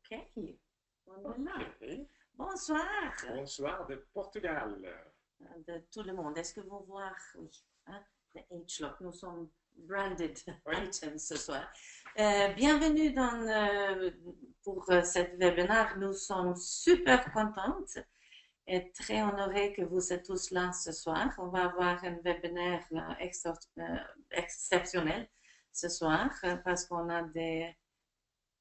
Ok, on est là. Ok. Bonsoir Bonsoir de Portugal. de tout le monde. Est-ce que vous voyez, oui, hein, le H-Lock, nous sommes branded Oui, items ce soir. Bienvenue pour cette webinaire. Nous sommes super contentes et très honorées que vous êtes tous là ce soir. On va avoir un webinaire exceptionnel ce soir parce qu'on a des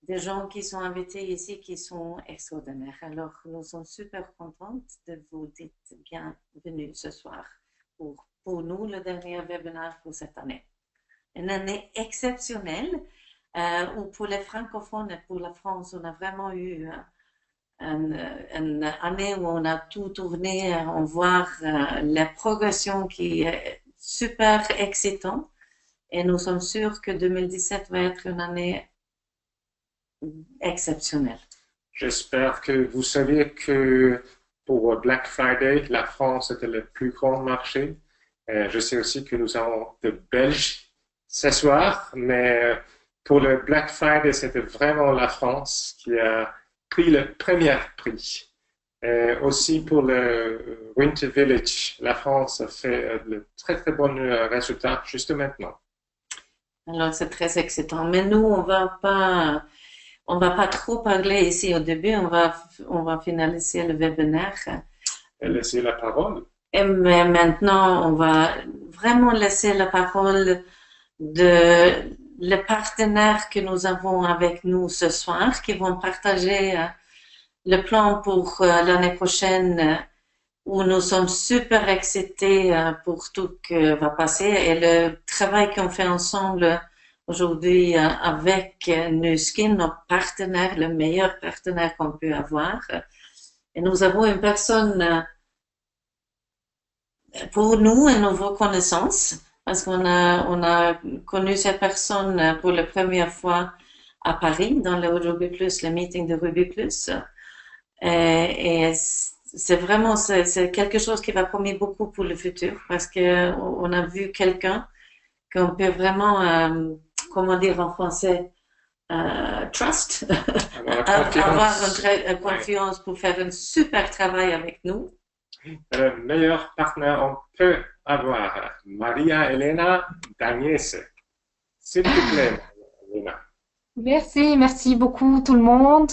gens qui sont invités ici qui sont extraordinaires. Alors, nous sommes super contentes de vous dire bienvenue ce soir pour nous, le dernier webinaire pour cette année. Une année exceptionnelle où pour les francophones et pour la France, on a vraiment eu une année où on a tout tourné, on voit la progression qui est super excitante. Et nous sommes sûrs que 2017 va être une année exceptionnelle. j'espère que vous saviez que pour Black Friday, la France était le plus grand marché. Je sais aussi que nous avons de Belges ce soir, mais pour le Black Friday, c'était vraiment la France qui a pris le premier prix. Aussi pour le Winter Village, la France a fait de très très bons résultats juste maintenant. Alors, c'est très excitant. Mais nous, on va pas trop parler ici au début. On va finaliser le webinaire. Laissez la parole. Et mais maintenant, on va vraiment laisser la parole de les partenaires que nous avons avec nous ce soir, qui vont partager le plan pour l'année prochaine, où nous sommes super excités pour tout ce qui va passer et le travail qu'on fait ensemble aujourd'hui avec Nuskin, notre partenaire, le meilleur partenaire qu'on peut avoir. Et nous avons une personne pour nous une nouvelle connaissance parce on a connu cette personne pour la première fois à Paris dans le Ruby Plus, le meeting de Ruby Plus. Et c'est vraiment c'est quelque chose qui va promettre beaucoup pour le futur parce que on a vu quelqu'un qu'on peut vraiment comment dire en français trust Alors, la avoir confiance, une ouais. confiance pour faire un super travail avec nous. Le meilleur partenaire on peut avoir, Maria Elena Dagnese. S'il te plaît, Elena. Merci beaucoup tout le monde.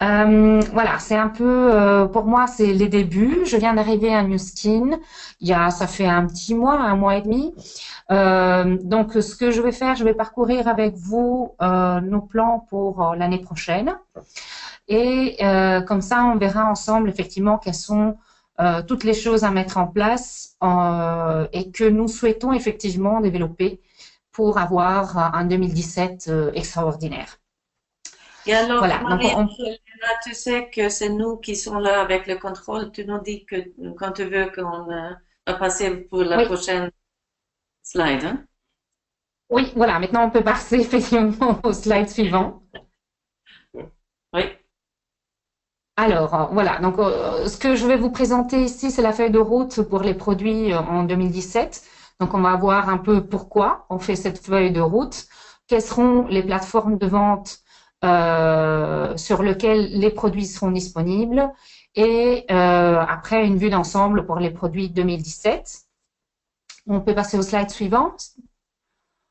Voilà, c'est un peu pour moi c'est les débuts. Je viens d'arriver à New Skin. Ça fait un petit mois, un mois et demi. Donc ce que je vais faire, je vais parcourir avec vous nos plans pour l'année prochaine. Et comme ça, on verra ensemble effectivement quelles sont toutes les choses à mettre en place et que nous souhaitons effectivement développer pour avoir un 2017 extraordinaire. Et alors, Voilà, donc Maria, tu sais que c'est nous qui sommes là avec le contrôle. Tu nous dis que quand tu veux qu'on va passer pour la oui, prochaine slide, hein? oui, voilà, maintenant on peut passer effectivement au slide suivant. Oui. Alors, voilà, donc ce que je vais vous présenter ici, c'est la feuille de route pour les produits en 2017. Donc, on va voir un peu pourquoi on fait cette feuille de route, quelles seront les plateformes de vente sur lesquelles les produits seront disponibles et après une vue d'ensemble pour les produits 2017. On peut passer au slide suivant.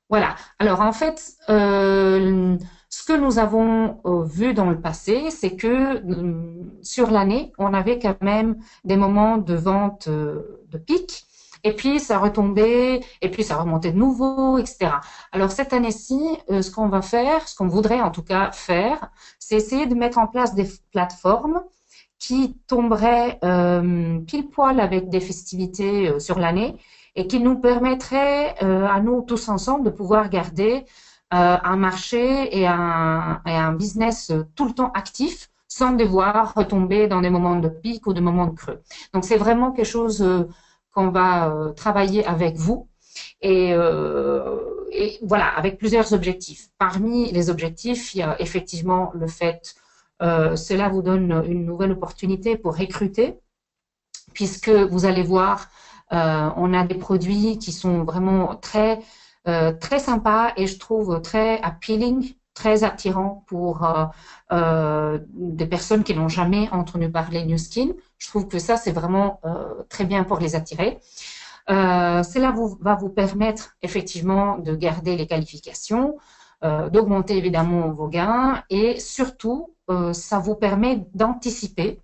Voilà. Alors en fait, ce que nous avons vu dans le passé, c'est que sur l'année, on avait quand même des moments de vente de pic, et puis ça retombait, et puis ça remontait de nouveau, etc. Alors cette année-ci, ce qu'on va faire, ce qu'on voudrait en tout cas faire, c'est essayer de mettre en place des plateformes qui tomberaient pile poil avec des festivités sur l'année et qui nous permettrait à nous tous ensemble de pouvoir garder un marché et un business tout le temps actif sans devoir retomber dans des moments de pic ou de moments de creux. Donc c'est vraiment quelque chose qu'on va travailler avec vous et voilà, avec plusieurs objectifs. Parmi les objectifs, il y a effectivement le fait cela vous donne une nouvelle opportunité pour recruter puisque vous allez voir on a des produits qui sont vraiment très sympas et je trouve très appealing, très attirant pour des personnes qui n'ont jamais entendu parler New Skin. Je trouve que ça, c'est vraiment très bien pour les attirer. Cela va vous permettre effectivement de garder les qualifications, d'augmenter évidemment vos gains et surtout, ça vous permet d'anticiper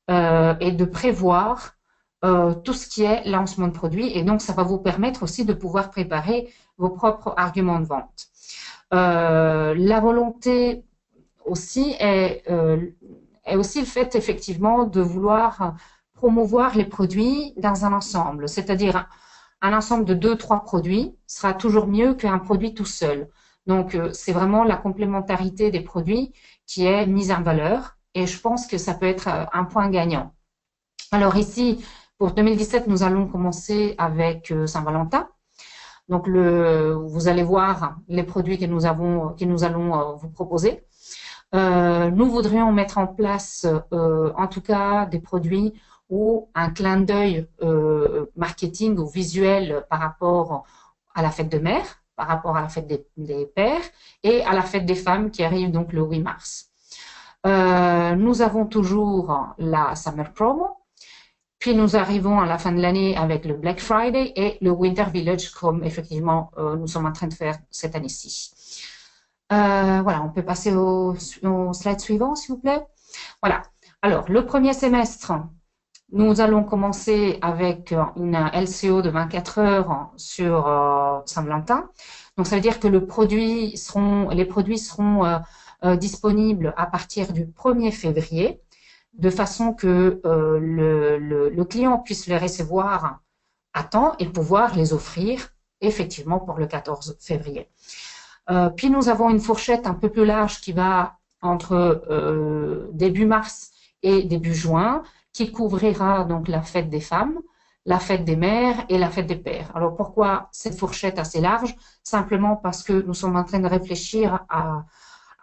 et de prévoir tout ce qui est lancement de produit et donc ça va vous permettre aussi de pouvoir préparer vos propres arguments de vente. La volonté aussi est aussi le fait effectivement de vouloir promouvoir les produits dans un ensemble, c'est-à-dire un ensemble de 2-3 produits sera toujours mieux qu'un produit tout seul. Donc, c'est vraiment la complémentarité des produits qui est mise en valeur et je pense que ça peut être un point gagnant. Alors ici, pour 2017, nous allons commencer avec Saint-Valentin. Donc, vous allez voir les produits que nous allons vous proposer. Nous voudrions mettre en place, en tout cas, des produits ou un clin d'œil marketing ou visuel par rapport à la fête de mère, par rapport à la fête des pères et à la fête des femmes qui arrive donc le 8 mars. Nous avons toujours la Summer Promo, puis nous arrivons à la fin de l'année avec le Black Friday et le Winter Village comme effectivement nous sommes en train de faire cette année-ci. Voilà, on peut passer au slide suivant s'il vous plaît. Voilà, alors le premier semestre, nous allons commencer avec une LCO de 24 heures sur Saint-Valentin. Donc, ça veut dire que les produits seront disponibles à partir du 1er février, de façon que le client puisse les recevoir à temps et pouvoir les offrir effectivement pour le 14 février. Puis, nous avons une fourchette un peu plus large qui va entre début mars et début juin, qui couvrira donc la fête des femmes, la fête des mères et la fête des pères. Alors pourquoi cette fourchette assez large? Simplement parce que nous sommes en train de réfléchir à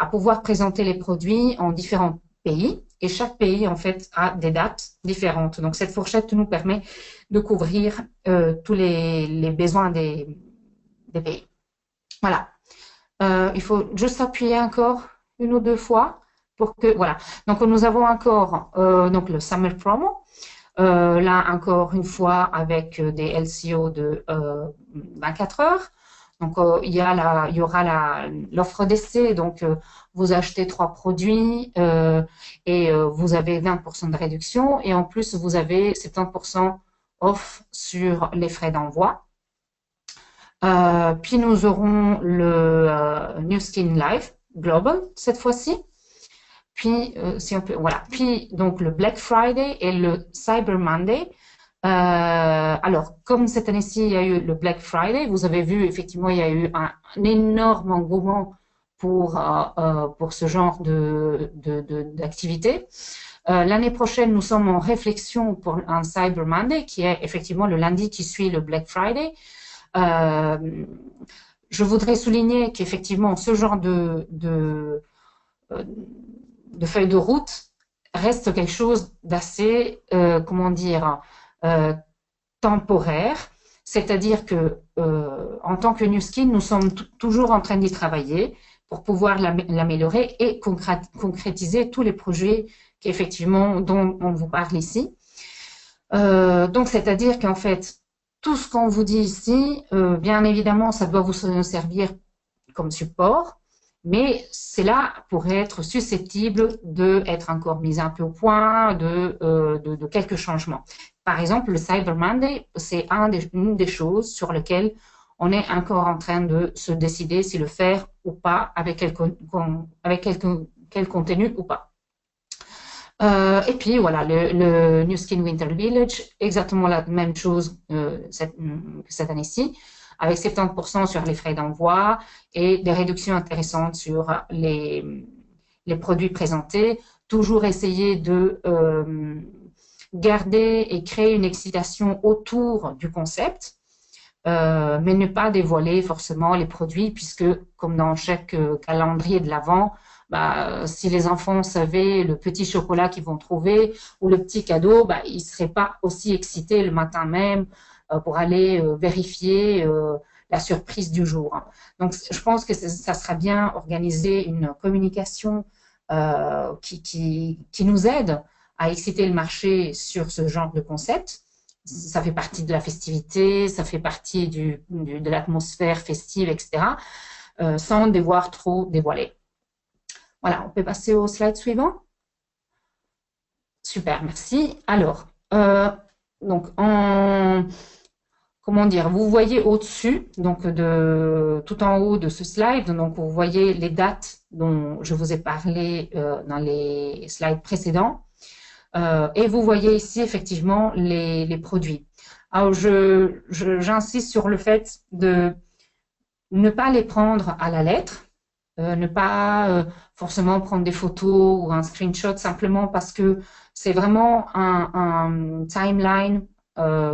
pouvoir présenter les produits en différents pays et chaque pays en fait a des dates différentes. Donc cette fourchette nous permet de couvrir tous les besoins des pays. Voilà. Il faut juste appuyer encore une ou deux fois. Pour que, voilà. Donc, nous avons encore donc le Summer Promo. Là, encore une fois, avec des LCO de 24 heures. Donc, il y aura l'offre d'essai. Donc, vous achetez 3 produits et vous avez 20% de réduction. Et en plus, vous avez 70% off sur les frais d'envoi. Puis, nous aurons le New Skin Live Global cette fois-ci. Puis, si on peut, voilà. Puis, donc, le Black Friday et le Cyber Monday. Alors, comme cette année-ci, il y a eu le Black Friday, vous avez vu, effectivement, il y a eu un énorme engouement pour ce genre d'activité. L'année prochaine, nous sommes en réflexion pour un Cyber Monday, qui est effectivement le lundi qui suit le Black Friday. Je voudrais souligner qu'effectivement, ce genre de feuille de route reste quelque chose d'assez, comment dire, temporaire. C'est-à-dire que, en tant que New Skin, nous sommes toujours en train d'y travailler pour pouvoir l'améliorer et concrétiser tous les projets qu'effectivement dont on vous parle ici. Donc, c'est-à-dire qu'en fait, tout ce qu'on vous dit ici, bien évidemment, ça doit vous servir comme support. Mais cela pourrait être susceptible d'être encore mis un peu au point de quelques changements. Par exemple, le Cyber Monday, c'est une des choses sur lesquelles on est encore en train de se décider si le faire ou pas, avec quel contenu ou pas. Et puis voilà, le New Skin Winter Village, exactement la même chose cette année-ci, avec 70% sur les frais d'envoi et des réductions intéressantes sur les produits présentés. Toujours essayer de garder et créer une excitation autour du concept, mais ne pas dévoiler forcément les produits, puisque comme dans chaque calendrier de l'Avent, si les enfants savaient le petit chocolat qu'ils vont trouver ou le petit cadeau, ils ne seraient pas aussi excités le matin même pour aller vérifier la surprise du jour. Donc, je pense que ça sera bien organiser une communication qui nous aide à exciter le marché sur ce genre de concept. Ça fait partie de la festivité, ça fait partie de l'atmosphère festive, etc., sans devoir trop dévoiler. Voilà, on peut passer au slide suivant. Super, merci. Alors, donc, comment dire, vous voyez au-dessus, donc tout en haut de ce slide, donc vous voyez les dates dont je vous ai parlé dans les slides précédents. Et vous voyez ici effectivement les produits. Alors, j'insiste sur le fait de ne pas les prendre à la lettre, ne pas forcément prendre des photos ou un screenshot simplement parce que c'est vraiment un timeline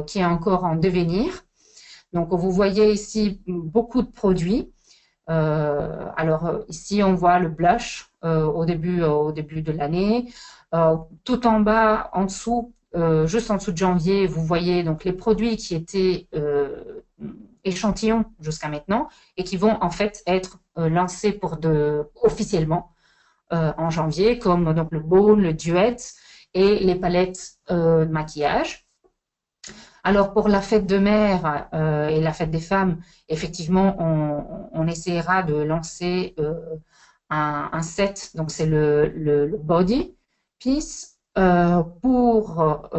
qui est encore en devenir. Donc, vous voyez ici beaucoup de produits. Alors, ici, on voit le blush au début de l'année. Tout en bas, en dessous, juste en dessous de janvier, vous voyez donc les produits qui étaient échantillons jusqu'à maintenant et qui vont en fait être lancés officiellement en janvier, comme donc le baume, le duet et les palettes de maquillage. Alors pour la fête de mère et la fête des femmes, effectivement, on essaiera de lancer un set, donc c'est le body piece. Pour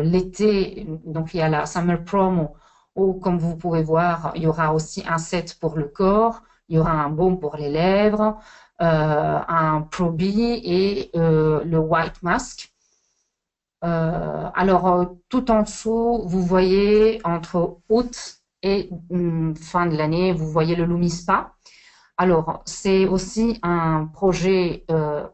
l'été, donc il y a la Summer Promo où, comme vous pouvez voir, il y aura aussi un set pour le corps, il y aura un baume pour les lèvres, un Pro-B et le White Mask. Alors, tout en dessous, vous voyez entre août et fin de l'année, vous voyez le Lumi Spa. Alors, c'est aussi un projet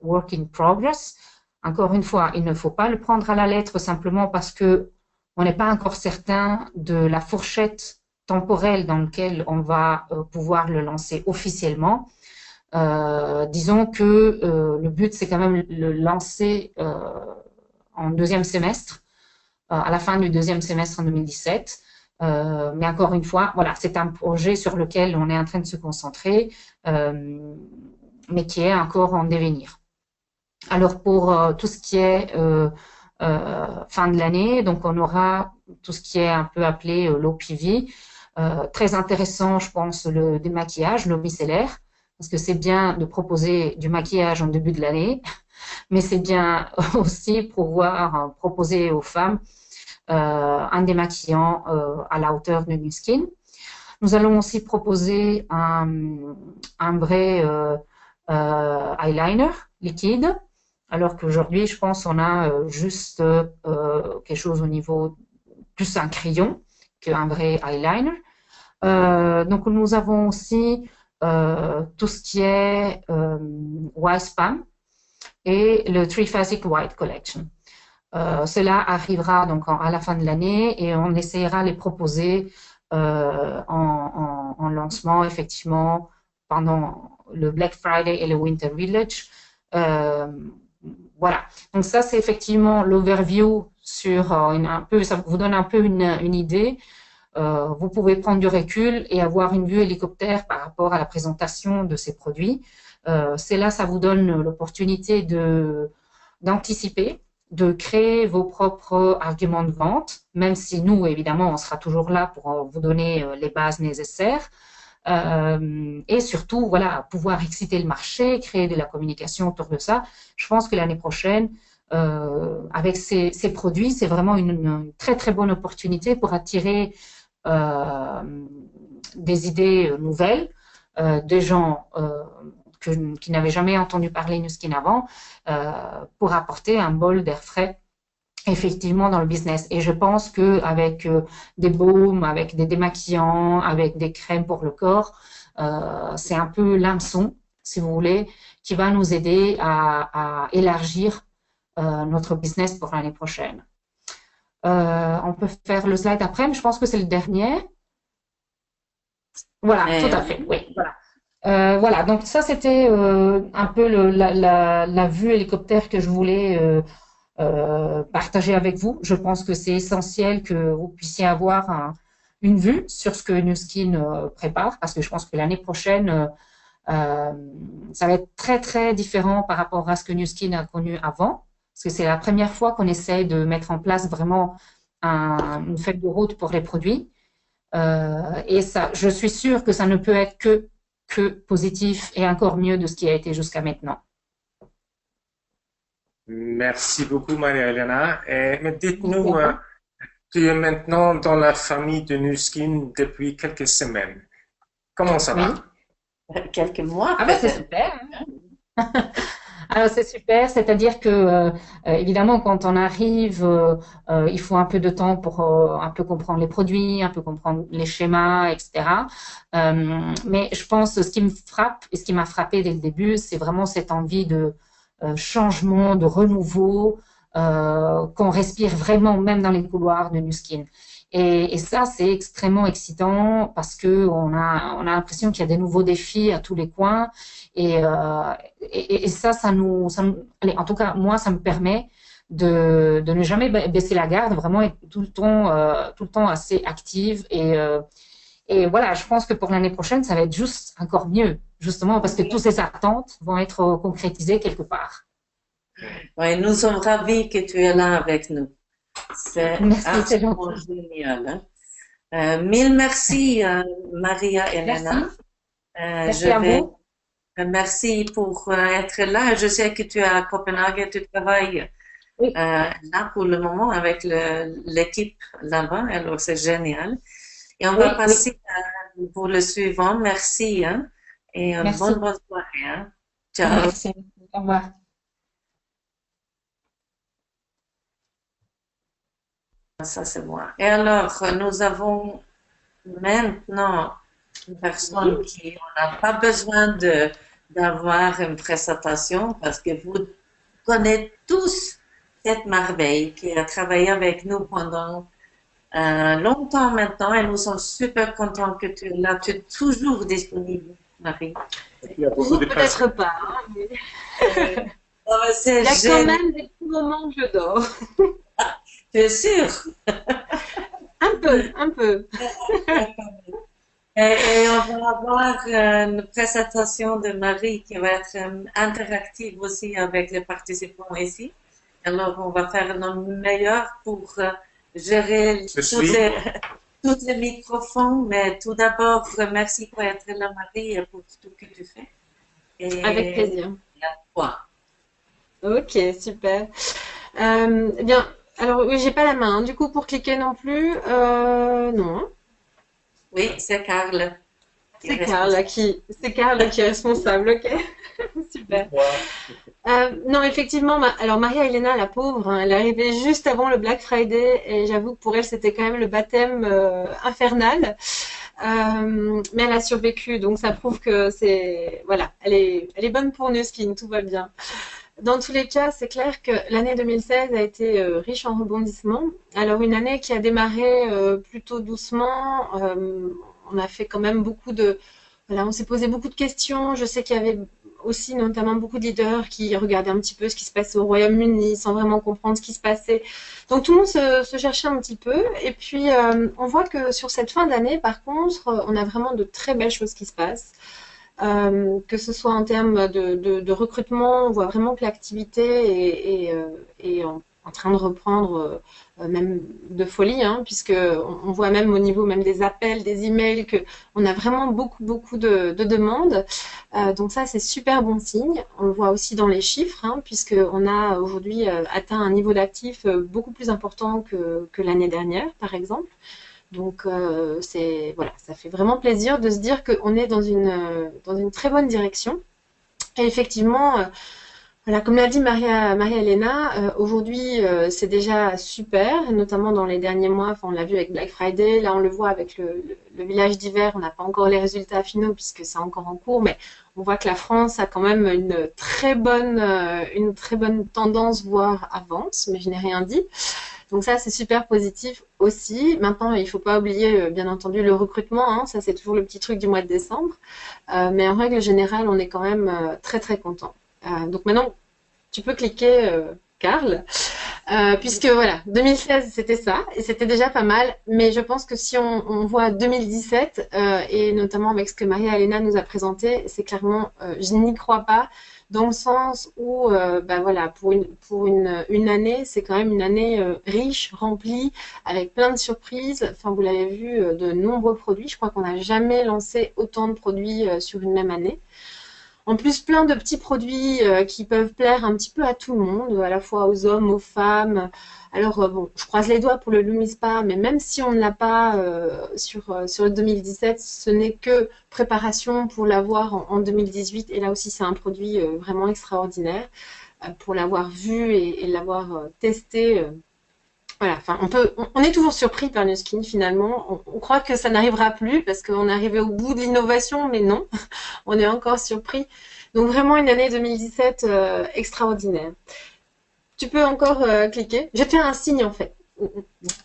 work in progress. Encore une fois, il ne faut pas le prendre à la lettre simplement parce que on n'est pas encore certain de la fourchette temporelle dans laquelle on va pouvoir le lancer officiellement. Disons que le but, c'est quand même le lancer en deuxième semestre, à la fin du deuxième semestre en 2017. Mais encore une fois, voilà, c'est un projet sur lequel on est en train de se concentrer, mais qui est encore en devenir. Alors pour tout ce qui est fin de l'année, donc on aura tout ce qui est un peu appelé l'OPV. Très intéressant, je pense, le démaquillage, l'eau micellaire, parce que c'est bien de proposer du maquillage en début de l'année, mais c'est bien aussi pouvoir proposer aux femmes un démaquillant à la hauteur de Nu Skin. Nous allons aussi proposer un vrai eyeliner liquide, alors qu'aujourd'hui, je pense, on a juste quelque chose au niveau plus un crayon qu'un vrai eyeliner. Donc, nous avons aussi tout ce qui est Wise Palm et le Triphasic White Collection. Cela arrivera donc à la fin de l'année et on essaiera de les proposer en lancement effectivement pendant le Black Friday et le Winter Village. Voilà, donc ça c'est effectivement l'overview sur un peu, ça vous donne un peu une idée. Vous pouvez prendre du recul et avoir une vue hélicoptère par rapport à la présentation de ces produits. C'est là, ça vous donne l'opportunité d'anticiper, de créer vos propres arguments de vente, même si nous, évidemment, on sera toujours là pour vous donner les bases nécessaires. Et surtout, voilà, pouvoir exciter le marché, créer de la communication autour de ça. Je pense que l'année prochaine, avec ces produits, c'est vraiment une très, très bonne opportunité pour attirer des idées nouvelles, des gens qui n'avaient jamais entendu parler Nu Skin avant, pour apporter un bol d'air frais effectivement dans le business. Et je pense qu'avec des baumes, avec des démaquillants, avec des crèmes pour le corps, c'est un peu l'hameçon, si vous voulez, qui va nous aider à élargir notre business pour l'année prochaine. On peut faire le slide après, mais je pense que c'est le dernier. Voilà, tout à fait, oui, voilà. Voilà, donc ça c'était un peu la vue hélicoptère que je voulais partager avec vous. Je pense que c'est essentiel que vous puissiez avoir une vue sur ce que Nu Skin prépare, parce que je pense que l'année prochaine, ça va être très très différent par rapport à ce que Nu Skin a connu avant, parce que c'est la première fois qu'on essaye de mettre en place vraiment une feuille de route pour les produits. Et ça, je suis sûre que ça ne peut être que positif et encore mieux de ce qui a été jusqu'à maintenant. Merci beaucoup, Maria-Elena. Mais dites-nous, Super. tu es maintenant dans la famille de Nuskin depuis quelques semaines. Comment ça va? Oui. Quelques mois Ah ben c'est peut-être. super. Alors c'est super, c'est-à-dire que évidemment quand on arrive, il faut un peu de temps pour un peu comprendre les produits, un peu comprendre les schémas, etc. Mais je pense que ce qui me frappe et ce qui m'a frappé dès le début, c'est vraiment cette envie de changement, de renouveau qu'on respire vraiment même dans les couloirs de Nu Skin. Et ça, c'est extrêmement excitant parce que on a l'impression qu'il y a des nouveaux défis à tous les coins. Et ça, allez, en tout cas, moi, ça me permet de ne jamais baisser la garde, vraiment être tout le temps assez active. Et voilà, je pense que pour l'année prochaine, ça va être juste encore mieux, justement parce que toutes ces attentes vont être concrétisées quelque part. Oui, nous sommes ravis que tu es là avec nous. C'est Merci, c'est absolument gentil. génial, hein. Mille merci, Maria Merci, Elena. Je merci à vais vous. merci pour être là. Je sais que tu es à Copenhague et tu travailles Oui, là pour le moment avec l'équipe là-bas. Alors, c'est génial. Et on va oui, oui. passer pour le suivant. Merci, hein, et Merci, bonne soirée, hein. Ciao. merci. Au revoir. Ça, c'est moi. Et alors, nous avons maintenant une personne qui, on n'a pas besoin d'avoir une présentation parce que vous connaissez tous cette merveille qui a travaillé avec nous pendant longtemps maintenant et nous sommes super contents que tu es là. Tu es toujours disponible, Marie. Il y a beaucoup Toujours de peut-être personnes. pas, hein, mais Oh, c'est il y a quand génial. même des petits moments où je dors. Tu es sûr? Un peu, un peu. Et on va avoir une présentation de Marie qui va être interactive aussi avec les participants ici. Alors, on va faire le meilleur pour gérer Je suis. tous les microphones. Mais tout d'abord, merci pour être là, Marie, et pour tout ce que tu fais. Avec Et plaisir. à toi. Ok, super. Eh bien, alors oui, j'ai pas la main, hein. Du coup, pour cliquer non plus, non. Oui, c'est Carl qui est responsable. C'est Carla qui est responsable, ok? Super. Non, effectivement, alors Maria Elena, la pauvre, hein, elle est arrivée juste avant le Black Friday et j'avoue que pour elle, c'était quand même le baptême infernal. Mais elle a survécu, donc ça prouve que voilà, elle est bonne pour Nu Skin, tout va bien. Dans tous les cas, c'est clair que l'année 2016 a été riche en rebondissements. Alors une année qui a démarré plutôt doucement, on a fait quand même voilà, on s'est posé beaucoup de questions. Je sais qu'il y avait aussi notamment beaucoup de leaders qui regardaient un petit peu ce qui se passait au Royaume-Uni sans vraiment comprendre ce qui se passait. Donc tout le monde se cherchait un petit peu. Et puis on voit que sur cette fin d'année, par contre, on a vraiment de très belles choses qui se passent. Que ce soit en termes de recrutement, on voit vraiment que l'activité est en train de reprendre même de folie, hein, puisque on voit même au niveau même des appels, des emails, que on a vraiment beaucoup de demandes. Donc ça, c'est super bon signe. On le voit aussi dans les chiffres, hein, puisque on a aujourd'hui atteint un niveau d'actifs beaucoup plus important que l'année dernière, par exemple. Donc voilà, ça fait vraiment plaisir de se dire qu'on est dans une très bonne direction. Et effectivement, voilà, comme l'a dit Maria Elena, aujourd'hui c'est déjà super, notamment dans les derniers mois. Enfin, on l'a vu avec Black Friday, là on le voit avec le village d'hiver. On n'a pas encore les résultats finaux puisque c'est encore en cours, mais on voit que la France a quand même une très bonne tendance, voire avance. Mais je n'ai rien dit. Donc ça, c'est super positif aussi. Maintenant, il ne faut pas oublier, bien entendu, le recrutement, hein. Ça, c'est toujours le petit truc du mois de décembre. Mais en règle générale, on est quand même très, très content. Donc maintenant, tu peux cliquer, Karl. Puisque voilà, 2016 c'était ça et c'était déjà pas mal. Mais je pense que si on voit 2017 et notamment avec ce que Maria-Elena nous a présenté, c'est clairement, je n'y crois pas dans le sens où, bah voilà, pour une année, c'est quand même une année riche, remplie, avec plein de surprises. Enfin, vous l'avez vu, de nombreux produits. Je crois qu'on n'a jamais lancé autant de produits sur une même année. En plus, plein de petits produits qui peuvent plaire un petit peu à tout le monde, à la fois aux hommes, aux femmes. Alors, bon, je croise les doigts pour le Lumispa, mais même si on ne l'a pas sur le 2017, ce n'est que préparation pour l'avoir en 2018. Et là aussi, c'est un produit vraiment extraordinaire pour l'avoir vu et l'avoir testé. Voilà, enfin, on est toujours surpris par Nu Skin finalement. On croit que ça n'arrivera plus parce qu'on est arrivé au bout de l'innovation, mais non, on est encore surpris. Donc vraiment une année 2017 extraordinaire. Tu peux encore cliquer. Je te fais un signe en fait.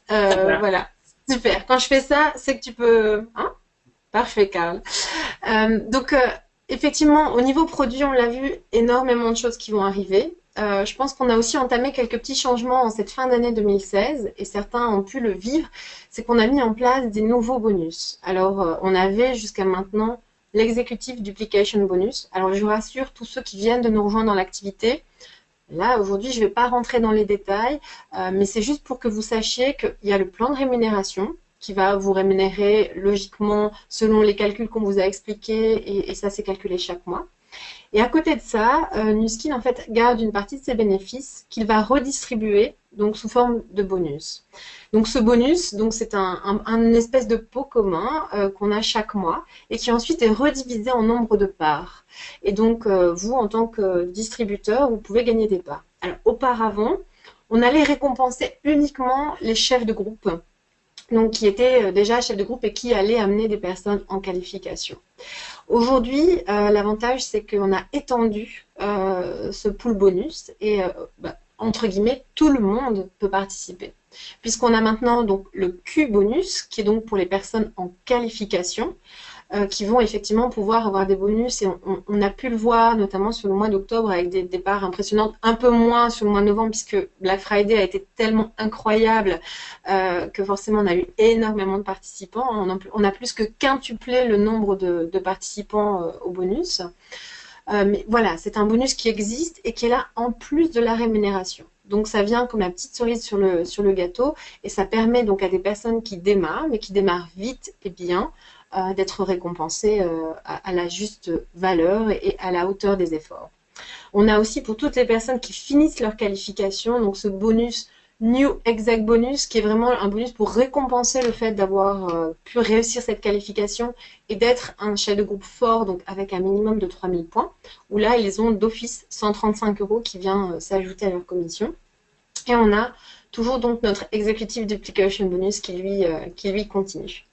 Voilà, super. Quand je fais ça, c'est que tu peux. Hein? Parfait, Karl. Donc effectivement, au niveau produit, on l'a vu, énormément de choses qui vont arriver. Je pense qu'on a aussi entamé quelques petits changements en cette fin d'année 2016 et certains ont pu le vivre. C'est qu'on a mis en place des nouveaux bonus. Alors, on avait jusqu'à maintenant l'executive duplication bonus. Alors, je vous rassure, tous ceux qui viennent de nous rejoindre dans l'activité, là, aujourd'hui, je ne vais pas rentrer dans les détails, mais c'est juste pour que vous sachiez qu'il y a le plan de rémunération qui va vous rémunérer logiquement selon les calculs qu'on vous a expliqués et ça, c'est calculé chaque mois. Et à côté de ça, Nu Skin en fait garde une partie de ses bénéfices qu'il va redistribuer donc sous forme de bonus. Donc ce bonus, donc c'est un espèce de pot commun qu'on a chaque mois et qui ensuite est redivisé en nombre de parts. Et donc vous en tant que distributeur, vous pouvez gagner des parts. Alors auparavant, on allait récompenser uniquement les chefs de groupe, donc qui étaient déjà chefs de groupe et qui allaient amener des personnes en qualification. Aujourd'hui, l'avantage, c'est qu'on a étendu ce pool bonus et, entre guillemets, tout le monde peut participer. Puisqu'on a maintenant donc le Q bonus, qui est donc pour les personnes en qualification, qui vont effectivement pouvoir avoir des bonus. Et on a pu le voir, notamment sur le mois d'octobre, avec des départs impressionnantes, un peu moins sur le mois de novembre, puisque Black Friday a été tellement incroyable que forcément on a eu énormément de participants. On a plus que quintuplé le nombre de participants au bonus. Mais voilà, c'est un bonus qui existe et qui est là en plus de la rémunération. Donc ça vient comme la petite cerise sur le gâteau et ça permet donc à des personnes qui démarrent, mais qui démarrent vite et bien, d'être récompensées à la juste valeur et à la hauteur des efforts. On a aussi pour toutes les personnes qui finissent leur qualification, donc ce bonus New Exec Bonus, qui est vraiment un bonus pour récompenser le fait d'avoir pu réussir cette qualification et d'être un chef de groupe fort, donc avec un minimum de 3000 points, où là, ils ont d'office 135 € qui vient s'ajouter à leur commission. Et on a toujours donc notre Executive Duplication Bonus qui lui continue.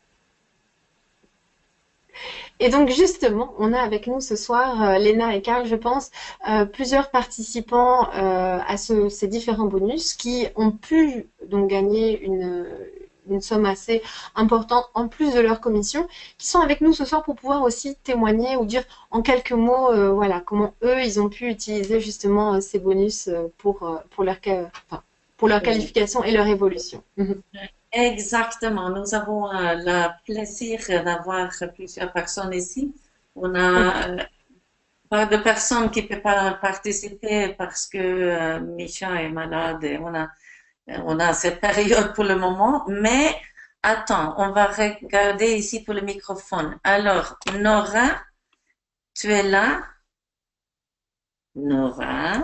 Et donc justement, on a avec nous ce soir, Léna et Karl, je pense, plusieurs participants à ces différents bonus qui ont pu donc gagner une somme assez importante en plus de leur commission, qui sont avec nous ce soir pour pouvoir aussi témoigner ou dire en quelques mots, voilà, comment eux, ils ont pu utiliser justement ces bonus pour leur qualification et leur évolution. Exactement. Nous avons le plaisir d'avoir plusieurs personnes ici. On a pas de personnes qui ne peuvent pas participer parce que Micha est malade et on a cette période pour le moment. Mais attends, on va regarder ici pour le microphone. Alors, Nora, tu es là? Nora?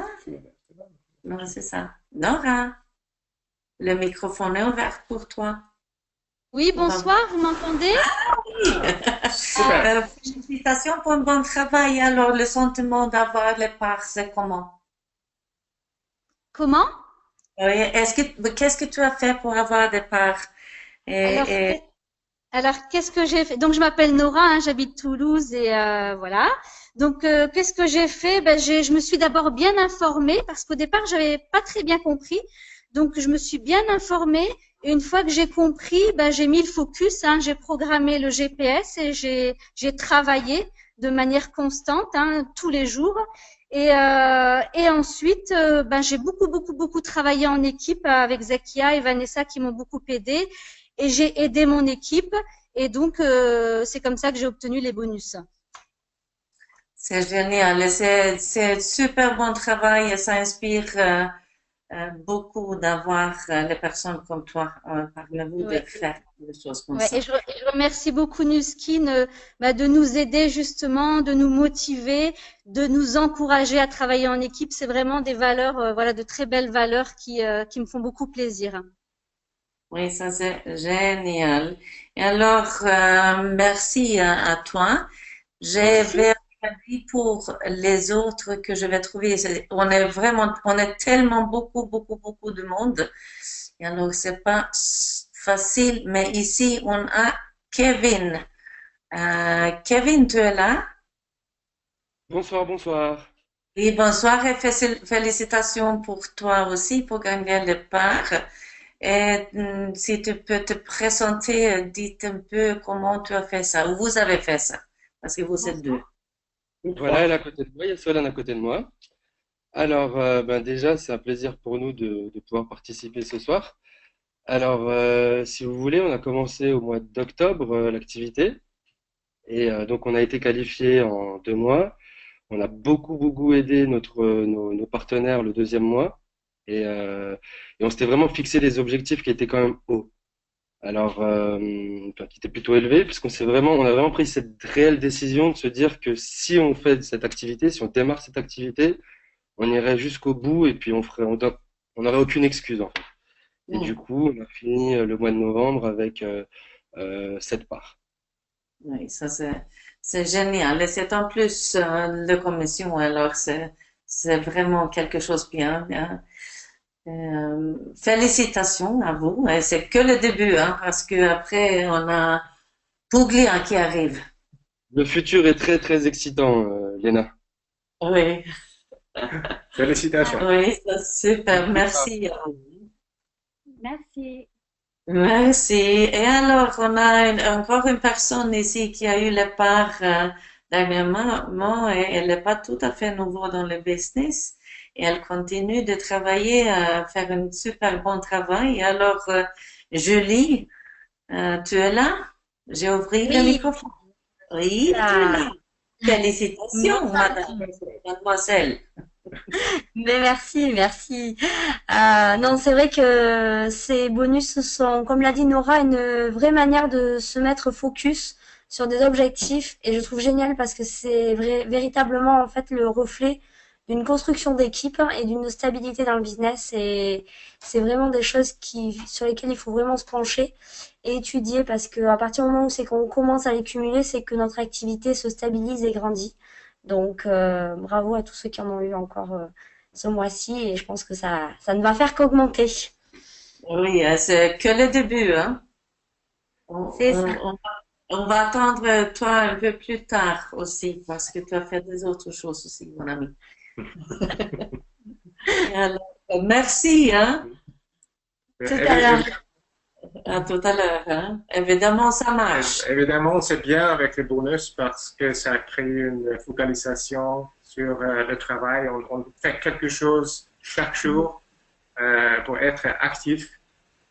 Non, c'est ça. Nora? Le microphone est ouvert pour toi. Oui, bonsoir, vous m'entendez? Oui. Félicitations pour un bon travail. Alors, le sentiment d'avoir les parts, c'est comment? Comment? Oui, qu'est-ce que tu as fait pour avoir des parts? Alors, qu'est-ce que j'ai fait? Donc, je m'appelle Nora, hein, j'habite Toulouse et voilà. Donc, qu'est-ce que j'ai fait? Je me suis d'abord bien informée parce qu'au départ, j'avais pas très bien compris. Donc, je me suis bien informée et une fois que j'ai compris, j'ai mis le focus, hein, j'ai programmé le GPS et j'ai travaillé. de manière constante, hein, tous les jours. Et ensuite, j'ai beaucoup travaillé en équipe avec Zakia et Vanessa qui m'ont beaucoup aidé. Et j'ai aidé mon équipe. Et donc, c'est comme ça que j'ai obtenu les bonus. C'est génial. C'est super bon travail et ça inspire beaucoup d'avoir les personnes comme toi parmi vous de faire des choses comme ça. Et je remercie beaucoup Nuskin de nous aider justement, de nous motiver, de nous encourager à travailler en équipe. C'est vraiment des valeurs, de très belles valeurs qui me font beaucoup plaisir. Oui, ça c'est génial. Et alors, merci à toi. Je vais regarder pour les autres que je vais trouver. On est tellement beaucoup de monde. Et alors, c'est pas facile, mais ici, on a Kevin. Kevin, tu es là? Bonsoir, bonsoir. Oui, bonsoir et félicitations pour toi aussi pour gagner le part. Et si tu peux te présenter, dites un peu comment tu as fait ça, ou vous avez fait ça, parce que vous êtes deux. Voilà, elle est à côté de moi, il y a Solane à côté de moi. Alors, déjà, c'est un plaisir pour nous de pouvoir participer ce soir. Alors, si vous voulez, on a commencé au mois d'octobre l'activité. Et donc, on a été qualifié en 2 mois. On a beaucoup aidé nos partenaires le deuxième mois. Et on s'était vraiment fixé des objectifs qui étaient quand même hauts. Alors, qui étaient plutôt élevés, puisqu'on a vraiment pris cette réelle décision de se dire que si on fait cette activité, si on démarre cette activité, on irait jusqu'au bout et puis on n'aurait aucune excuse en fait. Et du coup, on a fini le mois de novembre avec 7 parts. Oui, ça c'est génial. Et c'est en plus de commission, alors c'est vraiment quelque chose de bien. Félicitations à vous. Et c'est que le début, hein, parce que après on a Puglia qui arrive. Le futur est très excitant, Léna. Oui, Félicitations. oui, c'est super. Merci. Merci. Merci. Et alors, on a encore une personne ici qui a eu le part dernièrement et elle n'est pas tout à fait nouveau dans le business et elle continue de travailler, à faire un super bon travail. Et alors, Julie, tu es là? J'ai ouvert le microphone. Oui, Julie. Félicitations, mademoiselle. Mais merci. Non, c'est vrai que ces bonus sont, comme l'a dit Nora, une vraie manière de se mettre focus sur des objectifs. Et je trouve génial parce que c'est véritablement en fait le reflet d'une construction d'équipe et d'une stabilité dans le business. Et c'est vraiment des choses sur lesquelles il faut vraiment se pencher et étudier parce que à partir du moment où c'est qu'on commence à les cumuler, c'est que notre activité se stabilise et grandit. Donc, bravo à tous ceux qui en ont eu encore ce mois-ci et je pense que ça ne va faire qu'augmenter. Oui, c'est que le début, hein. C'est ça. On va attendre toi un peu plus tard aussi parce que tu as fait des autres choses aussi, mon ami. Alors, merci, hein. Tout à l'heure. À tout à l'heure, hein. Évidemment, ça marche. Évidemment, c'est bien avec les bonus parce que ça crée une focalisation sur le travail. On fait quelque chose chaque jour pour être actif.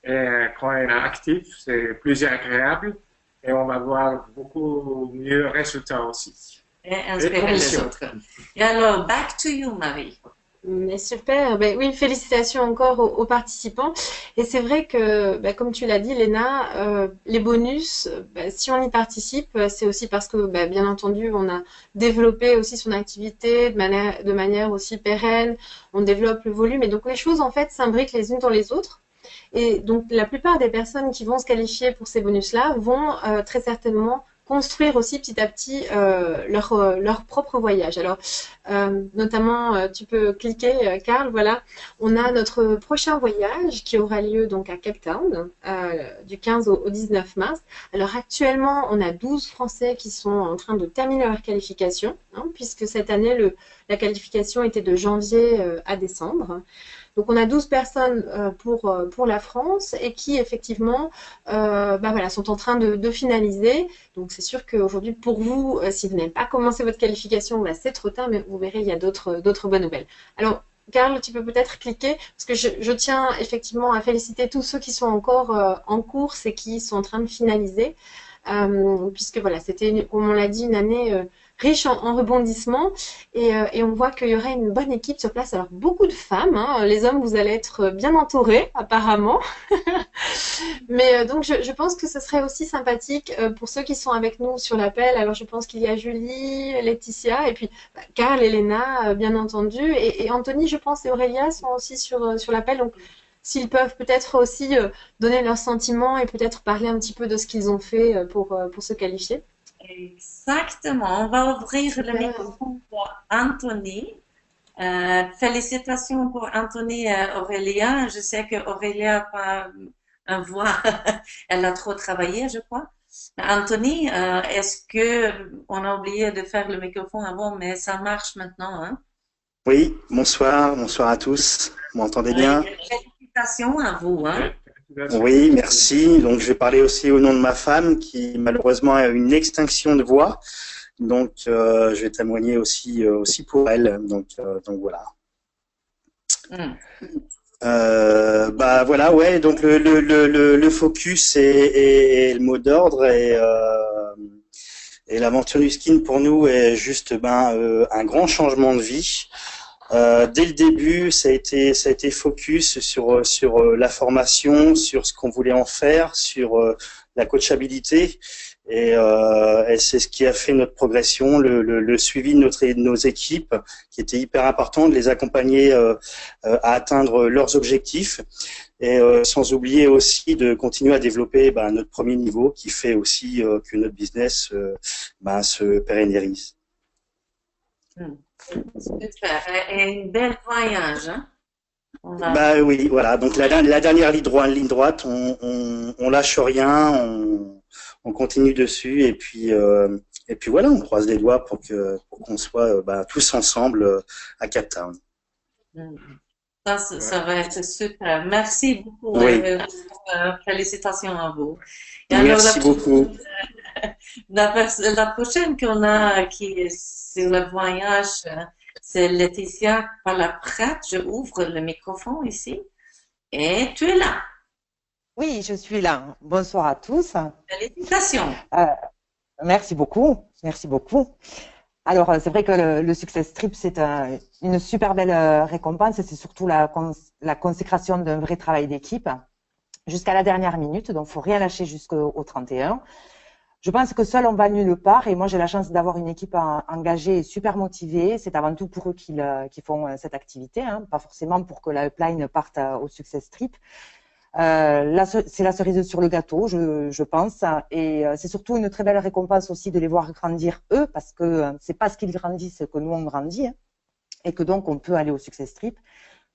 Et quand on est actif, c'est plus agréable et on va voir beaucoup mieux résultats aussi. Et inspirer les autres. Et alors, back to you, Marie. Mais super, oui, félicitations encore aux participants. Et c'est vrai que, comme tu l'as dit, Léna, les bonus, si on y participe, c'est aussi parce que, bien entendu, on a développé aussi son activité de manière aussi pérenne, on développe le volume, et donc les choses, en fait, s'imbriquent les unes dans les autres. Et donc, la plupart des personnes qui vont se qualifier pour ces bonus-là vont très certainement construire aussi petit à petit leur propre voyage. Alors, notamment, tu peux cliquer, Karl, voilà, on a notre prochain voyage qui aura lieu donc à Cape Town du 15 au 19 mars. Alors, actuellement, on a 12 Français qui sont en train de terminer leur qualification, hein, puisque cette année, la qualification était de janvier à décembre. Donc on a 12 personnes pour la France et qui effectivement voilà, sont en train de finaliser. Donc c'est sûr qu'aujourd'hui pour vous, si vous n'avez pas commencé votre qualification, bah, c'est trop tard, mais vous verrez, il y a d'autres bonnes nouvelles. Alors Karl, tu peux peut-être cliquer, parce que je tiens effectivement à féliciter tous ceux qui sont encore en course et qui sont en train de finaliser, puisque voilà, c'était, comme on l'a dit, une année riche en rebondissements, et on voit qu'il y aurait une bonne équipe sur place. Alors beaucoup de femmes, hein, les hommes, vous allez être bien entourés apparemment, mais donc je pense que ce serait aussi sympathique pour ceux qui sont avec nous sur l'appel. Alors je pense qu'il y a Julie, Laetitia, et puis Karl, Elena, bien entendu, et Anthony, je pense, et Aurélia sont aussi sur l'appel. Donc s'ils peuvent peut-être aussi donner leurs sentiments et peut-être parler un petit peu de ce qu'ils ont fait pour se qualifier. Exactement. On va ouvrir le Super. microphone pour Anthony. Félicitations pour Anthony et Aurélia. Je sais que Aurélia n'a pas un voix, elle a trop travaillé, je crois. Anthony, est-ce que on a oublié de faire le microphone avant, mais ça marche maintenant, hein? Oui, bonsoir à tous. Vous m'entendez bien? Félicitations à vous, hein? Oui, merci. Donc, je vais parler aussi au nom de ma femme qui malheureusement a une extinction de voix. Donc, je vais témoigner aussi pour elle. Donc voilà. Bah voilà, ouais. Donc le focus est le mot d'ordre et l'aventure du skin pour nous est juste un grand changement de vie. Dès le début, ça a été focus sur la formation, sur ce qu'on voulait en faire, sur la coachabilité, et c'est ce qui a fait notre progression, le suivi de nos équipes, qui était hyper important, de les accompagner à atteindre leurs objectifs, et sans oublier aussi de continuer à développer notre premier niveau, qui fait aussi que notre business se pérennise. Super. Et une belle voyage, hein? Bah oui, voilà. Donc la dernière ligne droite, on lâche rien, on continue dessus et puis voilà, on croise les doigts pour qu'on soit tous ensemble à Cape Town. Ça va être super. Merci beaucoup. Oui. Félicitations à vous. Et Merci beaucoup. La prochaine qu'on a qui est sur le voyage, c'est Laetitia Palaprate. Je ouvre le microphone ici. Et tu es là. Oui, je suis là. Bonsoir à tous. Félicitations. Merci beaucoup. Merci beaucoup. Alors, c'est vrai que le Success Trip, c'est une super belle récompense et c'est surtout la consécration d'un vrai travail d'équipe jusqu'à la dernière minute. Donc, faut rien lâcher jusqu'au 31. Je pense que seul on va nulle part et moi j'ai la chance d'avoir une équipe engagée et super motivée. C'est avant tout pour eux qu'ils font cette activité, hein, pas forcément pour que la upline parte au Success Trip. C'est la cerise sur le gâteau, je pense, et c'est surtout une très belle récompense aussi de les voir grandir eux, parce que c'est parce qu'ils grandissent que nous on grandit, hein, et que donc on peut aller au Success Trip.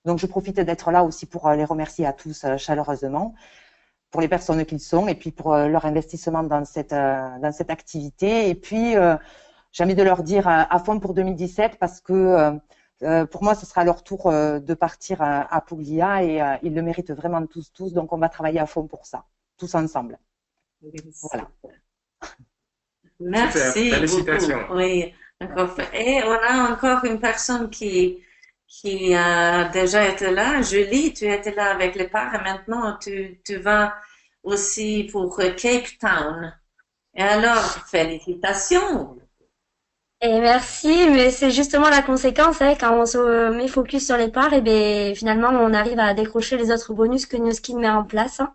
Donc je profite d'être là aussi pour les remercier à tous chaleureusement, pour les personnes qu'ils sont, et puis pour leur investissement dans cette activité. Et puis j'ai envie de leur dire à fond pour 2017, parce que pour moi, ce sera leur tour de partir à Puglia et ils le méritent vraiment tous. Donc, on va travailler à fond pour ça, tous ensemble. Voilà. Merci. Super. Félicitations. Beaucoup. Oui. Et on a encore une personne qui a déjà été là. Julie, tu étais là avec les parts et maintenant tu vas aussi pour Cape Town. Et alors, félicitations. Et merci, mais c'est justement la conséquence, hein, quand on se met focus sur les parts, et ben finalement on arrive à décrocher les autres bonus que NewSkin met en place. Hein.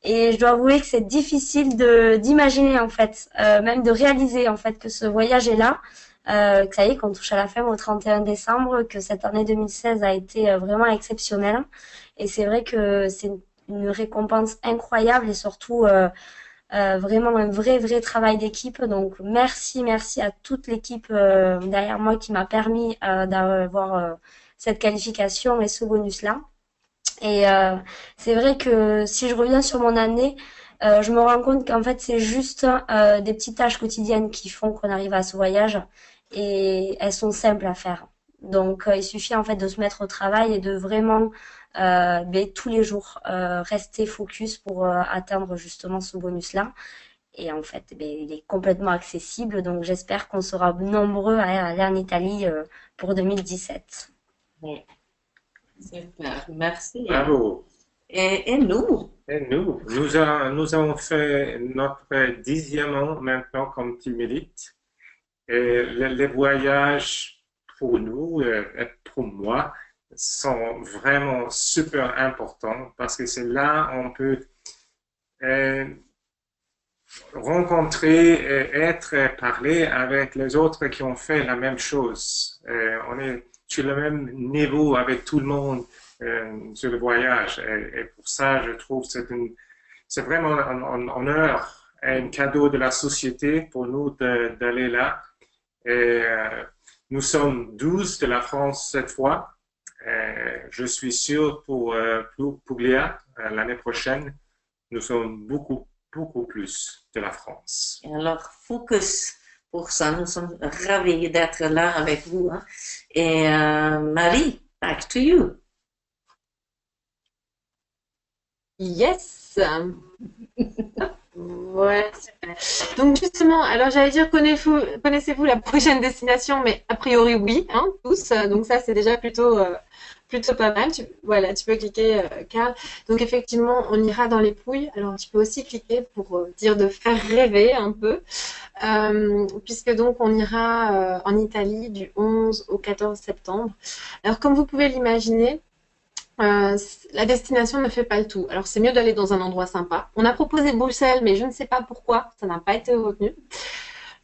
Et je dois avouer que c'est difficile d'imaginer en fait, même de réaliser en fait que ce voyage est là, que ça y est, qu'on touche à la fin au 31 décembre, que cette année 2016 a été vraiment exceptionnelle. Et c'est vrai que c'est une récompense incroyable et surtout vraiment un vrai travail d'équipe. Donc merci à toute l'équipe derrière moi qui m'a permis d'avoir cette qualification et ce bonus-là. Et c'est vrai que si je reviens sur mon année, je me rends compte qu'en fait c'est juste des petites tâches quotidiennes qui font qu'on arrive à ce voyage et elles sont simples à faire. Donc, il suffit en fait de se mettre au travail et de vraiment tous les jours rester focus pour atteindre justement ce bonus-là. Et en fait, il est complètement accessible. Donc, j'espère qu'on sera nombreux à aller en Italie pour 2017. Oui, super, merci. Bravo. Et nous? Et nous avons fait notre 10e an maintenant comme Team Elite. Et les voyages pour nous et pour moi sont vraiment super importants parce que c'est là on peut rencontrer, être et parler avec les autres qui ont fait la même chose. On est sur le même niveau avec tout le monde sur le voyage. Et pour ça, je trouve que c'est vraiment un honneur et un cadeau de la société pour nous d'aller là. Et nous sommes 12 de la France cette fois. Je suis sûr pour Puglia l'année prochaine, nous sommes beaucoup plus de la France. Et alors, focus pour ça. Nous sommes ravis d'être là avec vous. Hein. Et Marie, back to you. Yes. Ouais, super. Donc justement, alors j'allais dire, connaissez-vous la prochaine destination, mais a priori oui, hein, tous. Donc ça, c'est déjà plutôt pas mal. Voilà, tu peux cliquer, Karl. Donc effectivement, on ira dans les Pouilles. Alors tu peux aussi cliquer pour dire de faire rêver un peu, puisque donc on ira en Italie du 11 au 14 septembre. Alors comme vous pouvez l'imaginer, la destination ne fait pas le tout. Alors, c'est mieux d'aller dans un endroit sympa. On a proposé Bruxelles, mais je ne sais pas pourquoi, ça n'a pas été retenu.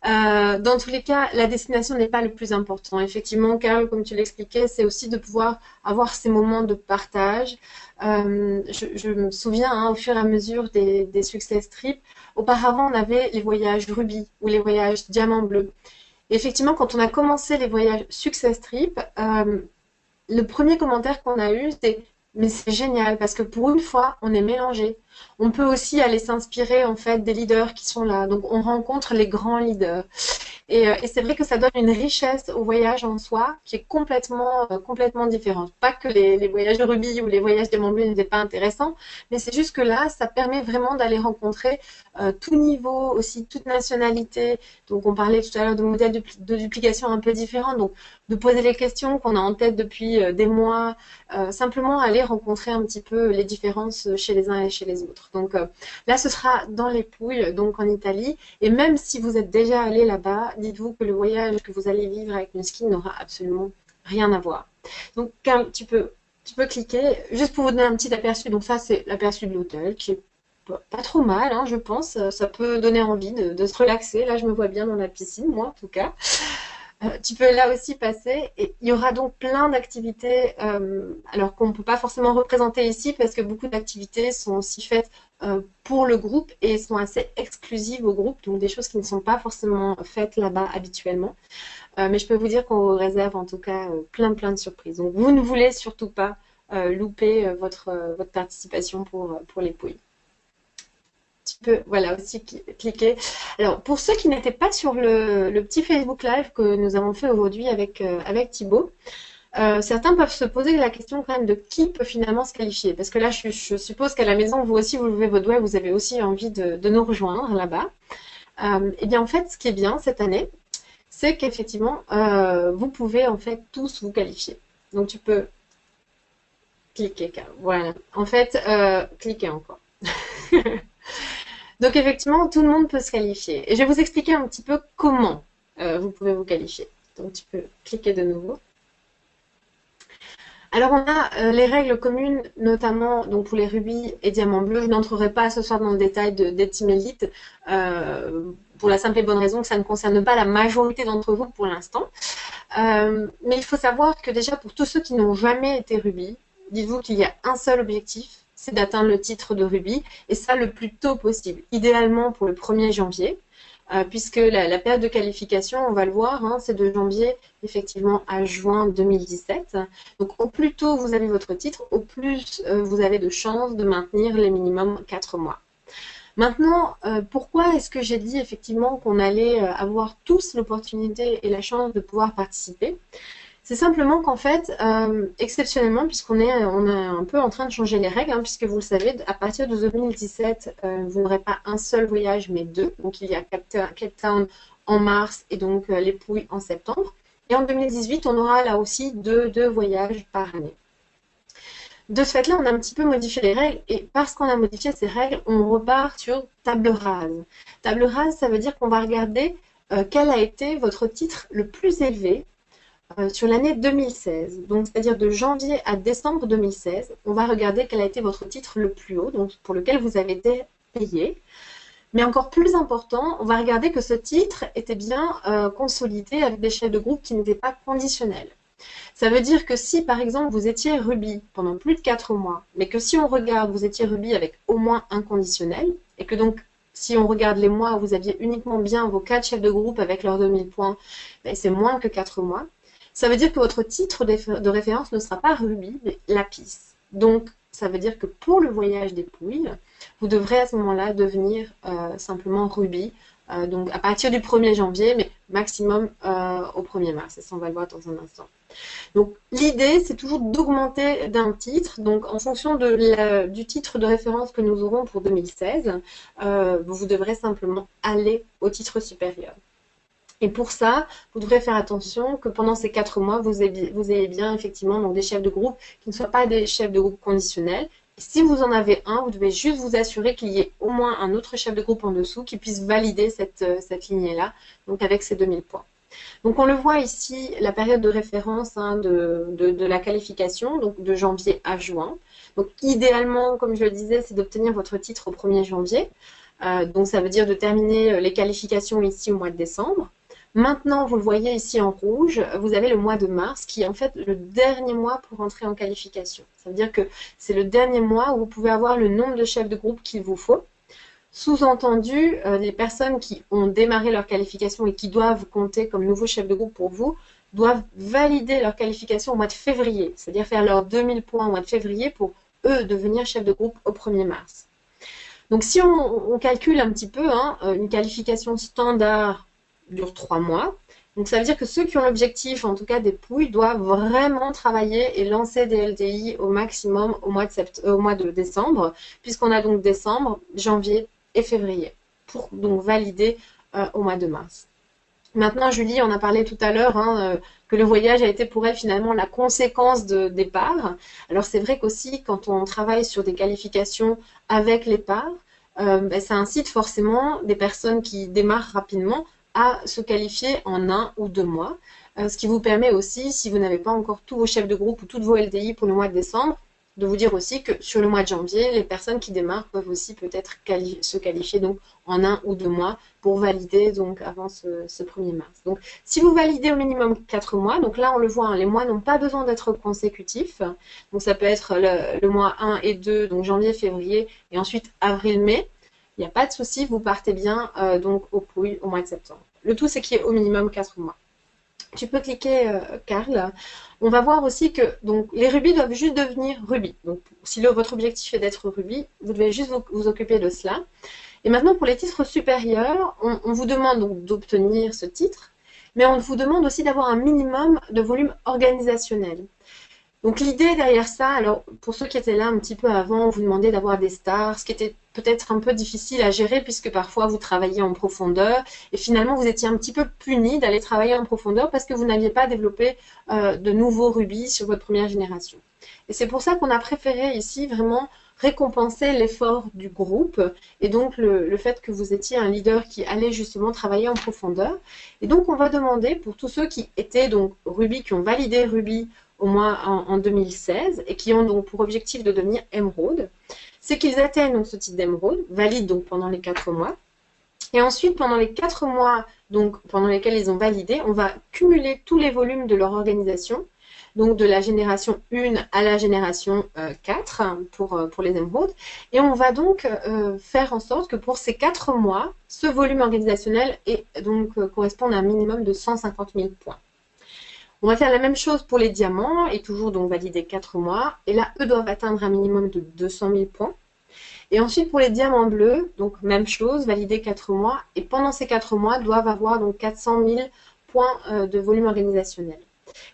Dans tous les cas, la destination n'est pas le plus important. Effectivement, Karl, comme tu l'expliquais, c'est aussi de pouvoir avoir ces moments de partage. Je me souviens, hein, au fur et à mesure des success trips, auparavant, on avait les voyages rubis ou les voyages diamant bleu. Et effectivement, quand on a commencé les voyages success trip, le premier commentaire qu'on a eu, c'était « mais c'est génial parce que pour une fois, on est mélangé. On peut aussi aller s'inspirer en fait des leaders qui sont là. Donc, on rencontre les grands leaders. » Et c'est vrai que ça donne une richesse au voyage en soi qui est complètement différente. Pas que les voyages de rubis ou les voyages diamant bleu n'étaient pas intéressants, mais c'est juste que là, ça permet vraiment d'aller rencontrer tout niveau, aussi toute nationalité. Donc, on parlait tout à l'heure de modèles de duplication un peu différents. Donc, de poser les questions qu'on a en tête depuis des mois, simplement aller rencontrer un petit peu les différences chez les uns et chez les autres. Donc, là, ce sera dans les Pouilles, donc en Italie. Et même si vous êtes déjà allé là-bas, dites-vous que le voyage que vous allez vivre avec Nuskin n'aura absolument rien à voir. Donc, Karl, tu peux cliquer, juste pour vous donner un petit aperçu. Donc ça, c'est l'aperçu de l'hôtel, qui est pas trop mal, hein, je pense. Ça peut donner envie de se relaxer. Là, je me vois bien dans la piscine, moi, en tout cas. Tu peux là aussi passer. Et il y aura donc plein d'activités, alors qu'on ne peut pas forcément représenter ici, parce que beaucoup d'activités sont aussi faites pour le groupe et sont assez exclusives au groupe, donc des choses qui ne sont pas forcément faites là-bas habituellement. Mais je peux vous dire qu'on vous réserve en tout cas plein de surprises. Donc vous ne voulez surtout pas louper votre participation pour les Pouilles. Tu peux voilà, aussi cliquer. Alors, pour ceux qui n'étaient pas sur le petit Facebook Live que nous avons fait aujourd'hui avec Thibaut, certains peuvent se poser la question quand même de qui peut finalement se qualifier. Parce que là, je suppose qu'à la maison, vous aussi, vous levez votre doigt, vous avez aussi envie de nous rejoindre là-bas. Eh bien, en fait, ce qui est bien cette année, c'est qu'effectivement, vous pouvez en fait tous vous qualifier. Donc, tu peux cliquer. Voilà. En fait, cliquez encore. Donc effectivement, tout le monde peut se qualifier. Et je vais vous expliquer un petit peu comment vous pouvez vous qualifier. Donc tu peux cliquer de nouveau. Alors on a les règles communes, notamment donc pour les rubis et diamants bleus. Je n'entrerai pas ce soir dans le détail des Team Elite, pour la simple et bonne raison que ça ne concerne pas la majorité d'entre vous pour l'instant. Mais il faut savoir que déjà pour tous ceux qui n'ont jamais été rubis, dites-vous qu'il y a un seul objectif, c'est d'atteindre le titre de rubis, et ça le plus tôt possible, idéalement pour le 1er janvier, puisque la période de qualification, on va le voir, hein, c'est de janvier effectivement à juin 2017. Donc au plus tôt vous avez votre titre, au plus vous avez de chances de maintenir les minimum 4 mois. Maintenant, pourquoi est-ce que j'ai dit effectivement qu'on allait avoir tous l'opportunité et la chance de pouvoir participer ? C'est simplement qu'en fait, exceptionnellement, puisqu'on est un peu en train de changer les règles, hein, puisque vous le savez, à partir de 2017, vous n'aurez pas un seul voyage, mais deux. Donc il y a Cape Town en mars et donc les Pouilles en septembre. Et en 2018, on aura là aussi deux voyages par année. De ce fait-là, on a un petit peu modifié les règles, et parce qu'on a modifié ces règles, on repart sur table rase. Table rase, ça veut dire qu'on va regarder quel a été votre titre le plus élevé sur l'année 2016. Donc, c'est-à-dire de janvier à décembre 2016, on va regarder quel a été votre titre le plus haut, donc pour lequel vous avez été payé. Mais encore plus important, on va regarder que ce titre était bien consolidé avec des chefs de groupe qui n'étaient pas conditionnels. Ça veut dire que si, par exemple, vous étiez rubis pendant plus de 4 mois, mais que si on regarde, vous étiez rubis avec au moins un conditionnel, et que donc, si on regarde les mois où vous aviez uniquement bien vos 4 chefs de groupe avec leurs 2000 points, ben c'est moins que 4 mois, ça veut dire que votre titre de référence ne sera pas rubis, mais lapis. Donc, ça veut dire que pour le voyage des Pouilles, vous devrez à ce moment-là devenir simplement rubis, donc à partir du 1er janvier, mais maximum au 1er mars, et ça on va le voir dans un instant. Donc l'idée, c'est toujours d'augmenter d'un titre, donc en fonction du titre de référence que nous aurons pour 2016, vous devrez simplement aller au titre supérieur. Et pour ça, vous devrez faire attention que pendant ces 4 mois, vous ayez bien effectivement donc, des chefs de groupe qui ne soient pas des chefs de groupe conditionnels. Et si vous en avez un, vous devez juste vous assurer qu'il y ait au moins un autre chef de groupe en dessous qui puisse valider cette lignée-là, donc avec ces 2000 points. Donc on le voit ici, la période de référence hein, de la qualification, donc de janvier à juin. Donc idéalement, comme je le disais, c'est d'obtenir votre titre au 1er janvier. Donc ça veut dire de terminer les qualifications ici au mois de décembre. Maintenant, vous le voyez ici en rouge, vous avez le mois de mars qui est en fait le dernier mois pour entrer en qualification. Ça veut dire que c'est le dernier mois où vous pouvez avoir le nombre de chefs de groupe qu'il vous faut. Sous-entendu, les personnes qui ont démarré leur qualification et qui doivent compter comme nouveaux chefs de groupe pour vous, doivent valider leur qualification au mois de février, c'est-à-dire faire leurs 2000 points au mois de février pour eux devenir chefs de groupe au 1er mars. Donc si on calcule un petit peu, hein, une qualification standard dure 3 mois. Donc ça veut dire que ceux qui ont l'objectif, en tout cas des Pouilles, doivent vraiment travailler et lancer des LTI au maximum au mois de décembre, puisqu'on a donc décembre, janvier et février, pour donc valider au mois de mars. Maintenant, Julie, on a parlé tout à l'heure hein, que le voyage a été pour elle finalement la conséquence de départ. Alors c'est vrai qu'aussi, quand on travaille sur des qualifications avec les parts, ça incite forcément des personnes qui démarrent rapidement à se qualifier en 1 ou 2 mois, ce qui vous permet aussi, si vous n'avez pas encore tous vos chefs de groupe ou toutes vos LTI pour le mois de décembre, de vous dire aussi que sur le mois de janvier, les personnes qui démarrent peuvent aussi peut-être se qualifier donc en 1 ou 2 mois pour valider donc avant ce 1er mars. Donc si vous validez au minimum 4 mois, donc là on le voit, hein, les mois n'ont pas besoin d'être consécutifs, donc ça peut être le mois 1 et 2, donc janvier, février, et ensuite avril-mai. Il n'y a pas de souci, vous partez bien donc aux Pouilles au mois de septembre. Le tout, c'est qu'il y ait au minimum 4 mois. Tu peux cliquer, Karl. On va voir aussi que donc, les rubis doivent juste devenir rubis. Donc, si votre objectif est d'être rubis, vous devez juste vous occuper de cela. Et maintenant, pour les titres supérieurs, on vous demande donc d'obtenir ce titre, mais on vous demande aussi d'avoir un minimum de volume organisationnel. Donc l'idée derrière ça, alors pour ceux qui étaient là un petit peu avant, on vous demandait d'avoir des stars, ce qui était peut-être un peu difficile à gérer puisque parfois vous travailliez en profondeur et finalement vous étiez un petit peu puni d'aller travailler en profondeur parce que vous n'aviez pas développé de nouveaux rubis sur votre première génération. Et c'est pour ça qu'on a préféré ici vraiment récompenser l'effort du groupe et donc le fait que vous étiez un leader qui allait justement travailler en profondeur. Et donc on va demander pour tous ceux qui étaient donc rubis, qui ont validé rubis au moins en 2016 et qui ont donc pour objectif de devenir émeraude, c'est qu'ils atteignent donc ce titre d'émeraude, valide donc pendant les 4 mois. Et ensuite, pendant les 4 mois donc, pendant lesquels ils ont validé, on va cumuler tous les volumes de leur organisation, donc de la génération 1 à la génération 4 pour les émeraudes. Et on va donc faire en sorte que pour ces 4 mois, ce volume organisationnel corresponde à un minimum de 150 000 points. On va faire la même chose pour les diamants et toujours donc valider 4 mois. Et là, eux doivent atteindre un minimum de 200 000 points. Et ensuite, pour les diamants bleus, donc même chose, valider 4 mois. Et pendant ces 4 mois, doivent avoir donc 400 000 points de volume organisationnel.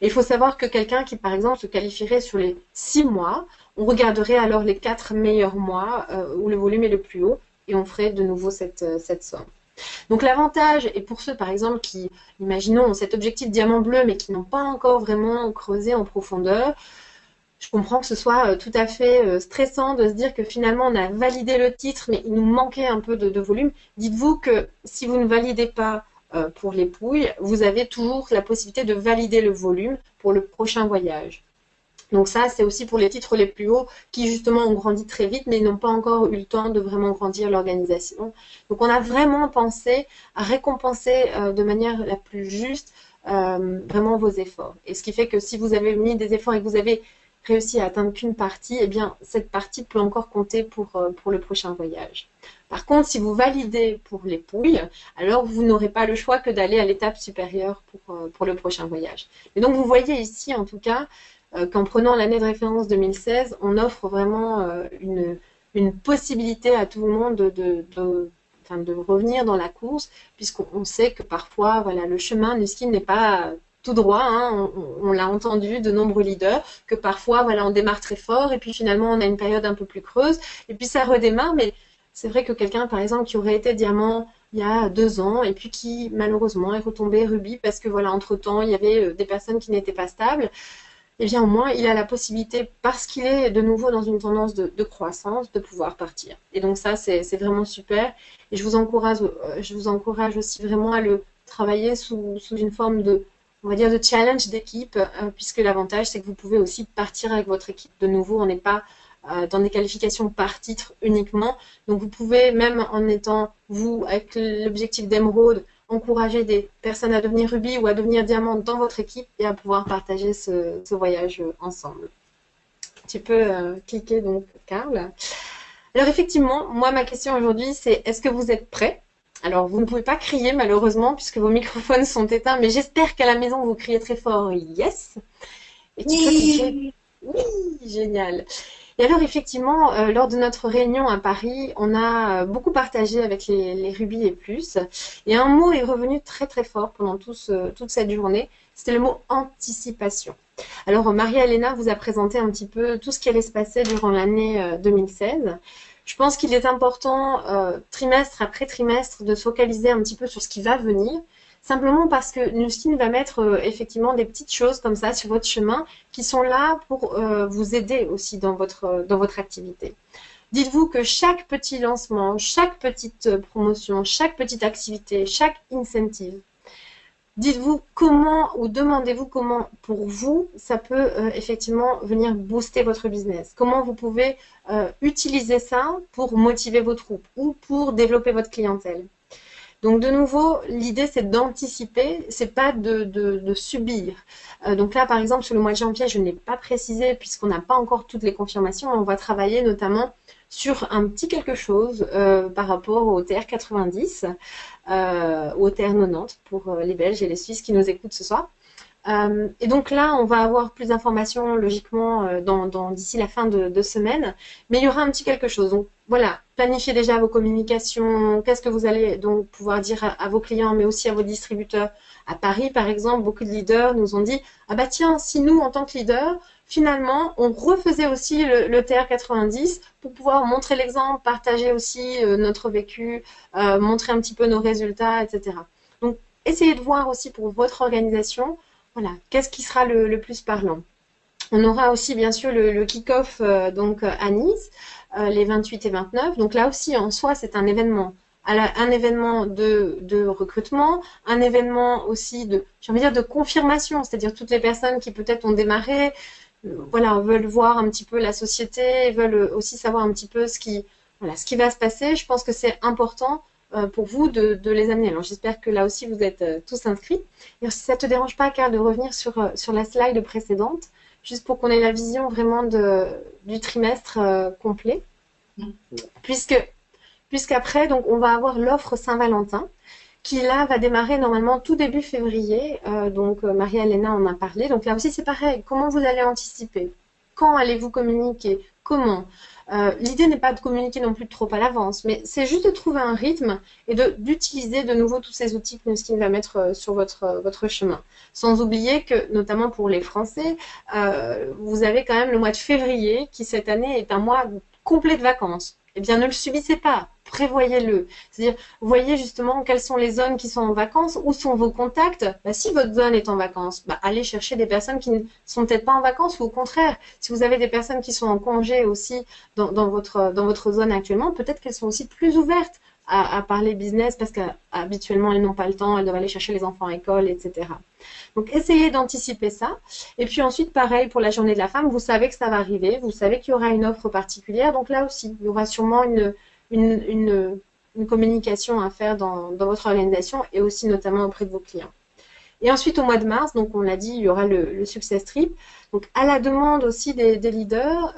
Et il faut savoir que quelqu'un qui, par exemple, se qualifierait sur les 6 mois, on regarderait alors les 4 meilleurs mois où le volume est le plus haut et on ferait de nouveau cette somme. Donc l'avantage, et pour ceux par exemple qui, imaginons, ont cet objectif diamant bleu mais qui n'ont pas encore vraiment creusé en profondeur, je comprends que ce soit tout à fait stressant de se dire que finalement on a validé le titre mais il nous manquait un peu de volume. Dites-vous que si vous ne validez pas pour les pouilles, vous avez toujours la possibilité de valider le volume pour le prochain voyage. Donc ça, c'est aussi pour les titres les plus hauts qui justement ont grandi très vite mais n'ont pas encore eu le temps de vraiment grandir l'organisation. Donc on a vraiment pensé à récompenser de manière la plus juste vraiment vos efforts. Et ce qui fait que si vous avez mis des efforts et que vous avez réussi à atteindre qu'une partie, eh bien cette partie peut encore compter pour le prochain voyage. Par contre, si vous validez pour les pouilles, alors vous n'aurez pas le choix que d'aller à l'étape supérieure pour le prochain voyage. Et donc vous voyez ici en tout cas qu'en prenant l'année de référence 2016, on offre vraiment une possibilité à tout le monde de revenir dans la course, puisqu'on sait que parfois, voilà, le chemin du ski n'est pas tout droit. Hein, on l'a entendu de nombreux leaders, que parfois, voilà, on démarre très fort et puis finalement, on a une période un peu plus creuse et puis ça redémarre. Mais c'est vrai que quelqu'un, par exemple, qui aurait été diamant il y a 2 ans et puis qui, malheureusement, est retombé rubis parce que, voilà, entre-temps, il y avait des personnes qui n'étaient pas stables, eh bien au moins il a la possibilité, parce qu'il est de nouveau dans une tendance de croissance, de pouvoir partir. Et donc ça, c'est vraiment super. Et je vous encourage aussi vraiment à le travailler sous une forme on va dire, de challenge d'équipe, puisque l'avantage, c'est que vous pouvez aussi partir avec votre équipe. De nouveau, on n'est pas dans des qualifications par titre uniquement. Donc vous pouvez, même en étant, vous, avec l'objectif d'émeraude, encourager des personnes à devenir rubis ou à devenir diamant dans votre équipe et à pouvoir partager ce voyage ensemble. Tu peux cliquer donc, Karl. Alors effectivement, moi ma question aujourd'hui c'est est-ce que vous êtes prêts? Alors vous ne pouvez pas crier malheureusement puisque vos microphones sont éteints, mais j'espère qu'à la maison vous criez très fort yes. Et tu peux cliquer. Oui, génial. Et alors effectivement, lors de notre réunion à Paris, on a beaucoup partagé avec les rubis et plus. Et un mot est revenu très très fort pendant toute cette journée, c'était le mot anticipation. Alors Maria-Elena vous a présenté un petit peu tout ce qui allait se passer durant l'année 2016. Je pense qu'il est important, trimestre après trimestre, de se focaliser un petit peu sur ce qui va venir. Simplement parce que Nu Skin va mettre effectivement des petites choses comme ça sur votre chemin qui sont là pour vous aider aussi dans votre activité. Dites-vous que chaque petit lancement, chaque petite promotion, chaque petite activité, chaque incentive, dites-vous comment ou demandez-vous comment pour vous ça peut effectivement venir booster votre business. Comment vous pouvez utiliser ça pour motiver vos troupes ou pour développer votre clientèle. Donc de nouveau, l'idée c'est d'anticiper, c'est pas de subir. Donc là par exemple sur le mois de janvier, je n'ai pas précisé puisqu'on n'a pas encore toutes les confirmations, on va travailler notamment sur un petit quelque chose par rapport au TR90, au TR90 pour les Belges et les Suisses qui nous écoutent ce soir. Et donc là, on va avoir plus d'informations logiquement d'ici la fin de semaine, mais il y aura un petit quelque chose. Donc voilà, planifiez déjà vos communications, qu'est-ce que vous allez donc pouvoir dire à vos clients, mais aussi à vos distributeurs. À Paris, par exemple, beaucoup de leaders nous ont dit « Ah bah tiens, si nous, en tant que leaders, finalement, on refaisait aussi le TR90 pour pouvoir montrer l'exemple, partager aussi notre vécu, montrer un petit peu nos résultats, etc. » Donc, essayez de voir aussi pour votre organisation, voilà, qu'est-ce qui sera le plus parlant. On aura aussi, bien sûr, le kick-off donc à Nice, les 28 et 29. Donc là aussi, en soi, c'est un événement. Un événement de recrutement, un événement aussi j'ai envie de dire, de confirmation, c'est-à-dire toutes les personnes qui peut-être ont démarré, voilà, veulent voir un petit peu la société, veulent aussi savoir un petit peu ce qui va se passer. Je pense que c'est important pour vous de les amener. Alors j'espère que là aussi vous êtes tous inscrits. Et si ça ne te dérange pas, Karl, de revenir sur la slide précédente, juste pour qu'on ait la vision vraiment du trimestre complet. Puisqu'après, donc, on va avoir l'offre Saint-Valentin, qui là va démarrer normalement tout début février. Donc Maria-Elena en a parlé. Donc là aussi c'est pareil. Comment vous allez anticiper? Quand allez-vous communiquer? Comment? L'idée n'est pas de communiquer non plus trop à l'avance, mais c'est juste de trouver un rythme et d'utiliser de nouveau tous ces outils que Nuskin va mettre sur votre chemin. Sans oublier que, notamment pour les Français, vous avez quand même le mois de février qui, cette année, est un mois complet de vacances. Eh bien, ne le subissez pas, prévoyez-le. C'est-à-dire, voyez justement quelles sont les zones qui sont en vacances, où sont vos contacts. Bah, si votre zone est en vacances, bah, allez chercher des personnes qui ne sont peut-être pas en vacances, ou au contraire, si vous avez des personnes qui sont en congé aussi dans votre zone actuellement, peut-être qu'elles sont aussi plus ouvertes à parler business parce qu'habituellement elles n'ont pas le temps, elles doivent aller chercher les enfants à l'école, etc. Donc essayez d'anticiper ça. Et puis ensuite, pareil pour la journée de la femme, vous savez que ça va arriver, vous savez qu'il y aura une offre particulière, donc là aussi, il y aura sûrement une communication à faire dans votre organisation et aussi notamment auprès de vos clients. Et ensuite, au mois de mars, donc on l'a dit, il y aura le Success Trip. Donc à la demande aussi des leaders,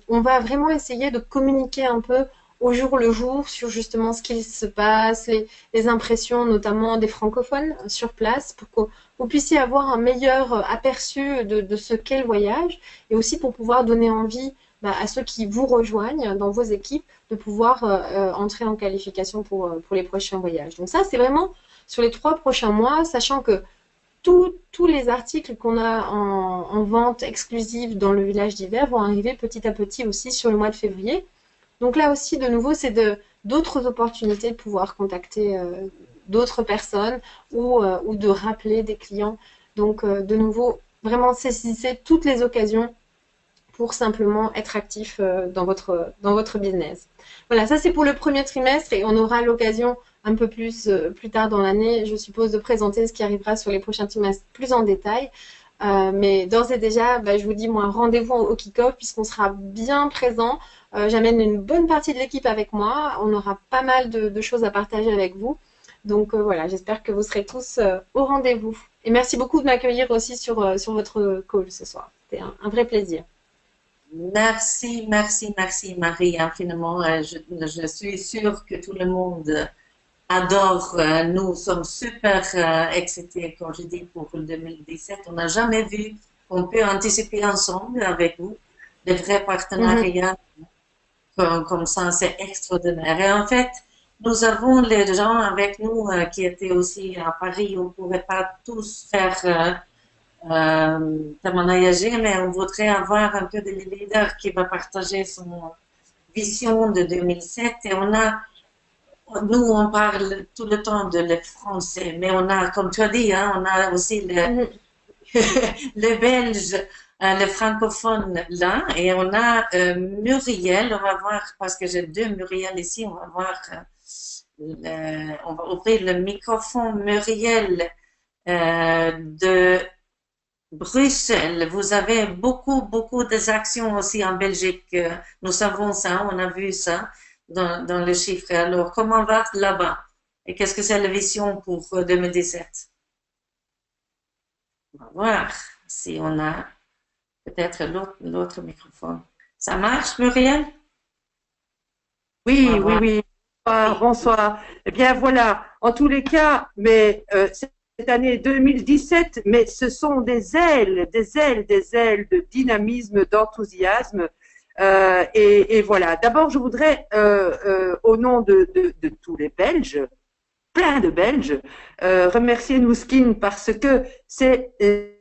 on va vraiment essayer de communiquer un peu au jour le jour sur justement ce qui se passe, les impressions notamment des francophones sur place pour que vous puissiez avoir un meilleur aperçu de ce qu'est le voyage et aussi pour pouvoir donner envie à ceux qui vous rejoignent dans vos équipes de pouvoir entrer en qualification pour les prochains voyages. Donc ça, c'est vraiment sur les 3 prochains mois, sachant que tous les articles qu'on a en vente exclusive dans le village d'hiver vont arriver petit à petit aussi sur le mois de février. Donc là aussi, de nouveau, c'est d'autres opportunités de pouvoir contacter d'autres personnes ou de rappeler des clients. Donc, de nouveau, vraiment saisissez toutes les occasions pour simplement être actif dans votre business. Voilà, ça c'est pour le premier trimestre et on aura l'occasion un peu plus tard dans l'année, je suppose, de présenter ce qui arrivera sur les prochains trimestres plus en détail. Mais d'ores et déjà, je vous dis, moi, rendez-vous au kick-off puisqu'on sera bien présent. J'amène une bonne partie de l'équipe avec moi. On aura pas mal de choses à partager avec vous. Donc voilà, j'espère que vous serez tous au rendez-vous. Et merci beaucoup de m'accueillir aussi sur votre call ce soir. C'était un vrai plaisir. Merci Marie, infiniment. Je suis sûre que tout le monde adore. Nous sommes super excités, comme je dis, pour le 2017. On n'a jamais vu qu'on peut anticiper ensemble avec vous de vrais partenariats comme ça. C'est extraordinaire. Et en fait, nous avons les gens avec nous qui étaient aussi à Paris. On ne pourrait pas tous faire témoignager, mais on voudrait avoir un peu de leader qui va partager son vision de 2007. Et nous, on parle tout le temps de le français, mais on a, comme tu as dit, on a aussi le belge, le francophone là, et on a Muriel, on va voir, parce que j'ai 2 Muriel ici, on va voir, on va ouvrir le microphone Muriel de Bruxelles. Vous avez beaucoup des actions aussi en Belgique. Nous savons ça, on a vu ça dans le chiffre. Alors, comment va là-bas? Et qu'est-ce que c'est la vision pour 2017? On va voir si on a peut-être l'autre microphone. Ça marche, Muriel? Oui. Bonsoir. Eh bien, voilà. En tous les cas, mais cette année 2017, mais ce sont des ailes de dynamisme, d'enthousiasme. Et voilà. D'abord, je voudrais, au nom de tous les Belges, plein de Belges, remercier Nuskin parce que c'est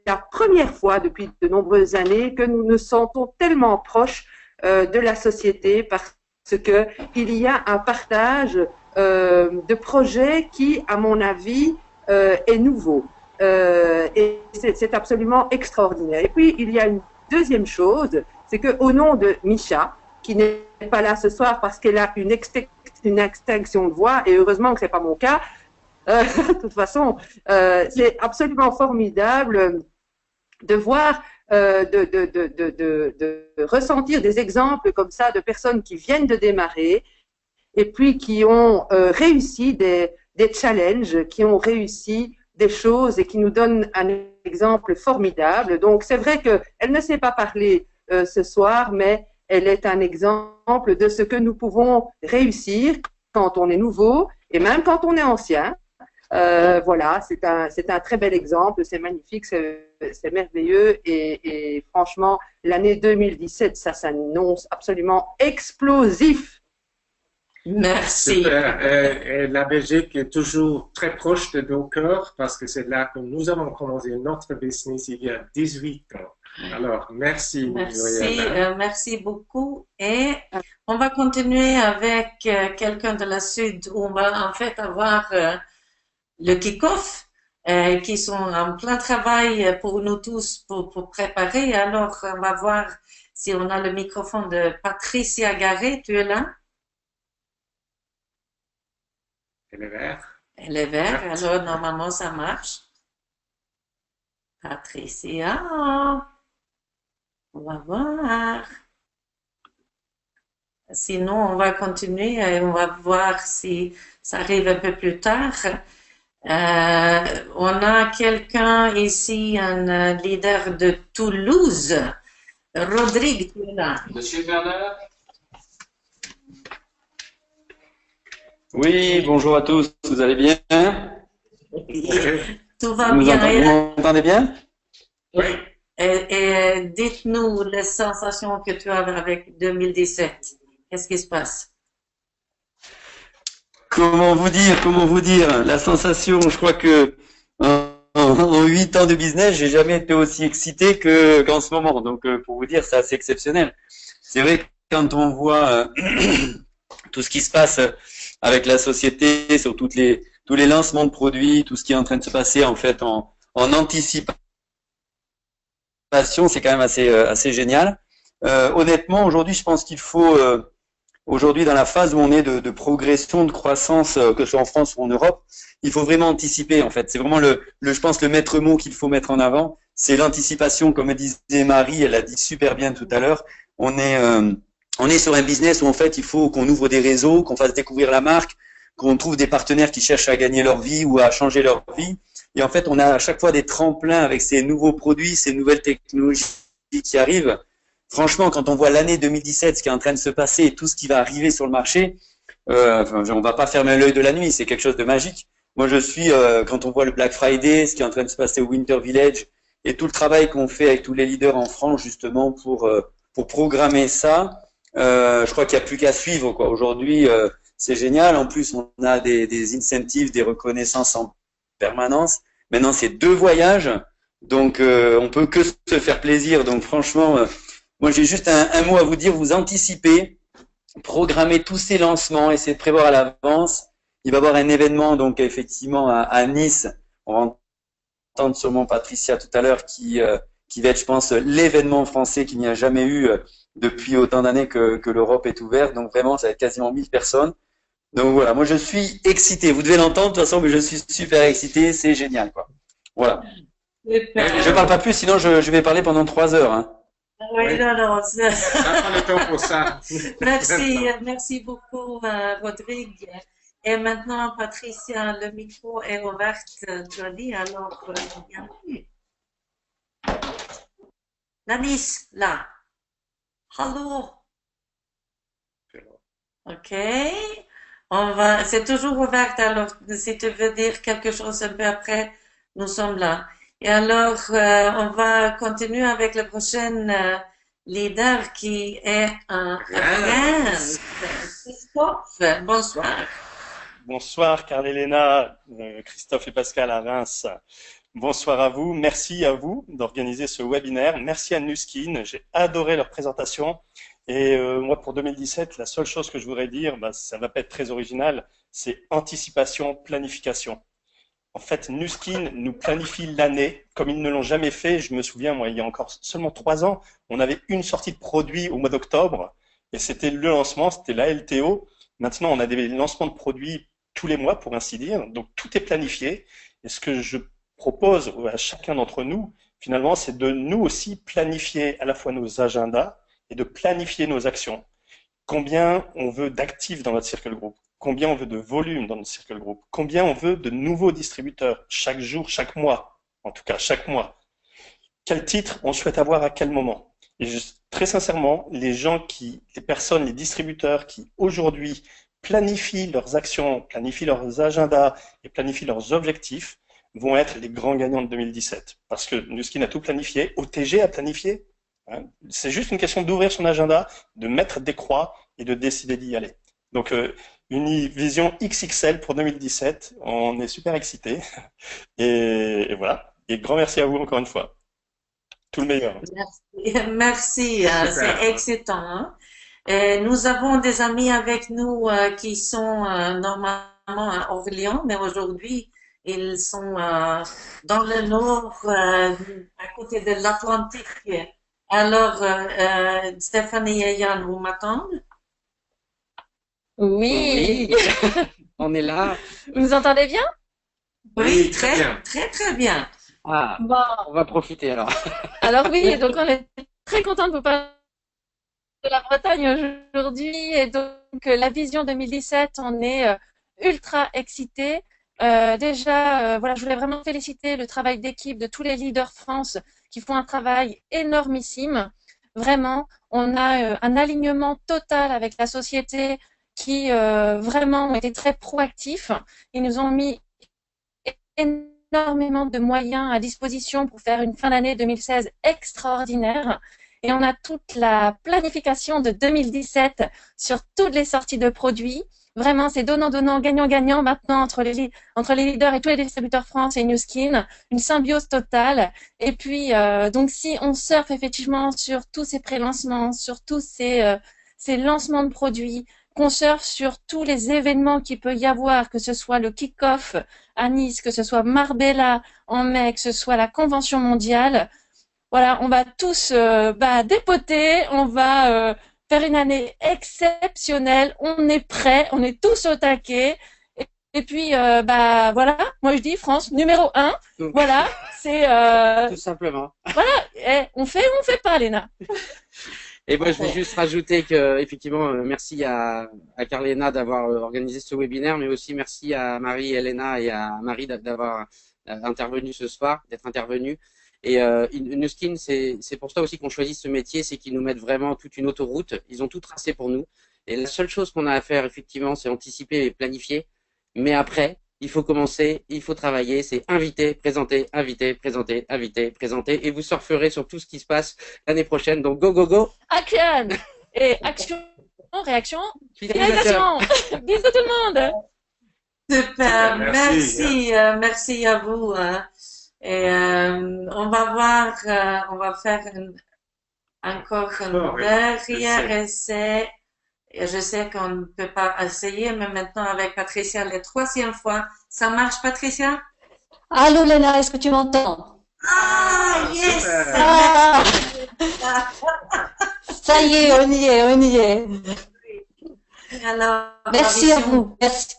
la première fois depuis de nombreuses années que nous nous sentons tellement proches de la société parce que il y a un partage de projets qui, à mon avis, est nouveau. Et c'est absolument extraordinaire. Et puis, il y a une deuxième chose, c'est qu'au nom de Micha, qui n'est pas là ce soir parce qu'elle a une extinction de voix, et heureusement que ce n'est pas mon cas, de toute façon, c'est absolument formidable de voir, de ressentir des exemples comme ça de personnes qui viennent de démarrer et puis qui ont réussi des challenges, qui ont réussi des choses et qui nous donnent un exemple formidable. Donc, c'est vrai qu'elle ne sait pas parler ce soir, mais elle est un exemple de ce que nous pouvons réussir quand on est nouveau et même quand on est ancien. Voilà, c'est un très bel exemple, c'est magnifique, c'est merveilleux et franchement, l'année 2017, ça s'annonce absolument explosif. Merci. Super. Et la Belgique est toujours très proche de nos cœurs parce que c'est là que nous avons commencé notre business il y a 18 ans. Alors, merci, Merci, Muriel. merci beaucoup. Et on va continuer avec quelqu'un de la Sud où on va en fait avoir le kick-off qui sont en plein travail pour nous tous pour préparer. Alors, on va voir si on a le microphone de Patricia Garret. Tu es là? Elle est verte. Elle est verte, alors normalement ça marche. Patricia, on va voir. Sinon, on va continuer et on va voir si ça arrive un peu plus tard. On a quelqu'un ici, un leader de Toulouse. Rodrigue, tu es là. Monsieur Bernard? Oui, bonjour à tous, vous allez bien? Tout va Vous bien. m'entendez bien? Oui. Et dites-nous les sensations que tu as avec 2017. Qu'est-ce qui se passe? Comment vous dire, la sensation, je crois que en 8 ans de business, j'ai jamais été aussi excité qu'en ce moment. Donc, pour vous dire, c'est assez exceptionnel. C'est vrai que quand on voit tout ce qui se passe avec la société, sur tous les lancements de produits, tout ce qui est en train de se passer en fait en anticipation, c'est quand même assez génial. Honnêtement, aujourd'hui, je pense qu'il faut aujourd'hui dans la phase où on est de progression, de croissance, que ce soit en France ou en Europe, il faut vraiment anticiper en fait. C'est vraiment je pense le maître mot qu'il faut mettre en avant, c'est l'anticipation, comme disait Marie, elle l'a dit super bien tout à l'heure. On est sur un business où en fait il faut qu'on ouvre des réseaux, qu'on fasse découvrir la marque, qu'on trouve des partenaires qui cherchent à gagner leur vie ou à changer leur vie. Et en fait, on a à chaque fois des tremplins avec ces nouveaux produits, ces nouvelles technologies qui arrivent. Franchement, quand on voit l'année 2017, ce qui est en train de se passer et tout ce qui va arriver sur le marché, on va pas fermer l'œil de la nuit, c'est quelque chose de magique. Moi, je suis, quand on voit le Black Friday, ce qui est en train de se passer au Winter Village et tout le travail qu'on fait avec tous les leaders en France justement pour programmer ça, je crois qu'il n'y a plus qu'à suivre, quoi. Aujourd'hui, c'est génial. En plus, on a des incentives, des reconnaissances en permanence. Maintenant, c'est 2 voyages, donc on peut que se faire plaisir. Donc, franchement, moi, j'ai juste un mot à vous dire. Vous anticipez, programmez tous ces lancements, essayez de prévoir à l'avance. Il va y avoir un événement, donc effectivement, à Nice. On va entendre sûrement Patricia tout à l'heure, qui va être, je pense, l'événement français qu'il n'y a jamais eu depuis autant d'années que l'Europe est ouverte. Donc vraiment, ça va être quasiment 1000 personnes. Donc voilà, moi je suis excité. Vous devez l'entendre de toute façon, mais je suis super excité. C'est génial, quoi. Voilà. Je parle pas plus, sinon je vais parler pendant 3 heures. Hein. Oui, non. Ça prend le temps pour ça. Merci beaucoup, Rodrigue. Et maintenant, Patricia, le micro est ouvert, Jolie, alors bienvenue. Nanis, là. Allô? OK. C'est toujours ouvert, alors si tu veux dire quelque chose un peu après, nous sommes là. Et alors, on va continuer avec le prochain leader qui est un Reims. Christophe, bonsoir. Bonsoir, Carl-Helena, Christophe et Pascal à Reims. Bonsoir à vous. Merci à vous d'organiser ce webinaire. Merci à Nuskin. J'ai adoré leur présentation. Et moi, pour 2017, la seule chose que je voudrais dire, ça va pas être très original, c'est anticipation, planification. En fait, Nuskin nous planifie l'année comme ils ne l'ont jamais fait. Je me souviens, moi, il y a encore seulement 3 ans, on avait une sortie de produit au mois d'octobre et c'était le lancement, c'était la LTO. Maintenant, on a des lancements de produits tous les mois, pour ainsi dire. Donc, tout est planifié. Et ce que je propose à chacun d'entre nous, finalement, c'est de nous aussi planifier à la fois nos agendas et de planifier nos actions. Combien on veut d'actifs dans notre circle groupe? Combien on veut de volume dans notre circle groupe? Combien on veut de nouveaux distributeurs chaque jour, chaque mois? En tout cas, chaque mois. Quel titre on souhaite avoir à quel moment? Et très sincèrement, les personnes, les distributeurs qui aujourd'hui planifient leurs actions, planifient leurs agendas et planifient leurs objectifs vont être les grands gagnants de 2017. Parce que Nuskin a tout planifié, OTG a planifié, Hein. C'est juste une question d'ouvrir son agenda, de mettre des croix et de décider d'y aller. Donc, une vision XXL pour 2017. On est super excités. Et voilà. Et grand merci à vous encore une fois. Tout le meilleur. Merci, merci, c'est excitant. Hein. Nous avons des amis avec nous qui sont normalement à Orléans, mais aujourd'hui, ils sont dans le nord, à côté de l'Atlantique. Alors, Stéphanie et Yann, vous m'attendez? Oui, Oui, on est là. vous nous entendez bien? Oui, très bien. très bien. Ah, Bon, on va profiter alors. alors oui, donc on est très content de vous parler de la Bretagne aujourd'hui et donc la vision 2017, on est ultra excités. Voilà, je voulais vraiment féliciter le travail d'équipe de tous les leaders France qui font un travail énormissime. Vraiment, on a un alignement total avec la société qui vraiment ont été très proactifs. Ils nous ont mis énormément de moyens à disposition pour faire une fin d'année 2016 extraordinaire. Et on a toute la planification de 2017 sur toutes les sorties de produits. Vraiment, c'est donnant-donnant, gagnant-gagnant maintenant entre les leaders et tous les distributeurs France et New Skin, une symbiose totale. Et puis, donc si on surfe effectivement sur tous ces pré-lancements, sur tous ces lancements de produits, qu'on surfe sur tous les événements qu'il peut y avoir, que ce soit le kick-off à Nice, que ce soit Marbella en mai, que ce soit la convention mondiale, voilà, on va tous dépoter, on va faire une année exceptionnelle, on est prêts, on est tous au taquet. Et puis, voilà, moi je dis France numéro 1, voilà, c'est... Tout simplement. Voilà, on fait ou on fait pas, Léna? Et moi, je vais juste rajouter que, effectivement, merci à Carlena d'avoir organisé ce webinaire, mais aussi merci à Marie, Elena et à Marie d'avoir intervenu ce soir, d'être intervenue. Et New Skin, c'est pour ça aussi qu'on choisit ce métier, c'est qu'ils nous mettent vraiment toute une autoroute. Ils ont tout tracé pour nous. Et la seule chose qu'on a à faire, effectivement, c'est anticiper et planifier. Mais après, il faut commencer, il faut travailler, c'est inviter, présenter, inviter, présenter, inviter, présenter. Et vous surferez sur tout ce qui se passe l'année prochaine. Donc, go, go, go! Action! Et action, réaction, Finalisation. finalisation! Bisous tout le monde! Super, Merci. merci à vous. Hein. Et on va voir, on va faire encore un dernier essai. Et je sais qu'on ne peut pas essayer, mais maintenant avec Patricia, la troisième fois. Ça marche, Patricia? Allô Léna, est-ce que tu m'entends? Ah, yes! Ah, ça y est, on y est, on y est. Alors, Merci à vous. Merci.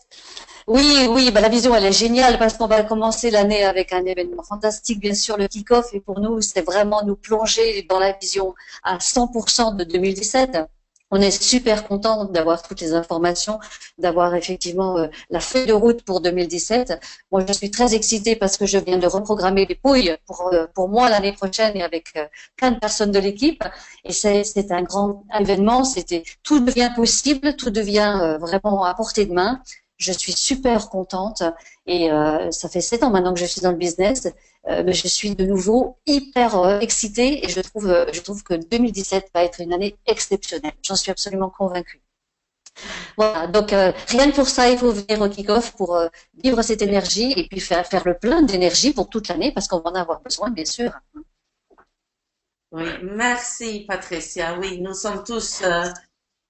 Oui, la vision, elle est géniale parce qu'on va commencer l'année avec un événement fantastique, bien sûr, le kick-off. Et pour nous, c'est vraiment nous plonger dans la vision à 100% de 2017. On est super content d'avoir toutes les informations, d'avoir effectivement la feuille de route pour 2017. Moi, je suis très excitée parce que je viens de reprogrammer les pouilles pour moi l'année prochaine et avec plein de personnes de l'équipe. Et c'est un grand événement. Tout devient possible, tout devient vraiment à portée de main. Je suis super contente et ça fait 7 ans maintenant que je suis dans le business, mais je suis de nouveau hyper excitée et je trouve que 2017 va être une année exceptionnelle. J'en suis absolument convaincue. Voilà, donc rien que pour ça, il faut venir au kick-off pour vivre cette énergie et puis faire le plein d'énergie pour toute l'année parce qu'on va en avoir besoin, bien sûr. Oui, merci Patricia. Oui, nous sommes tous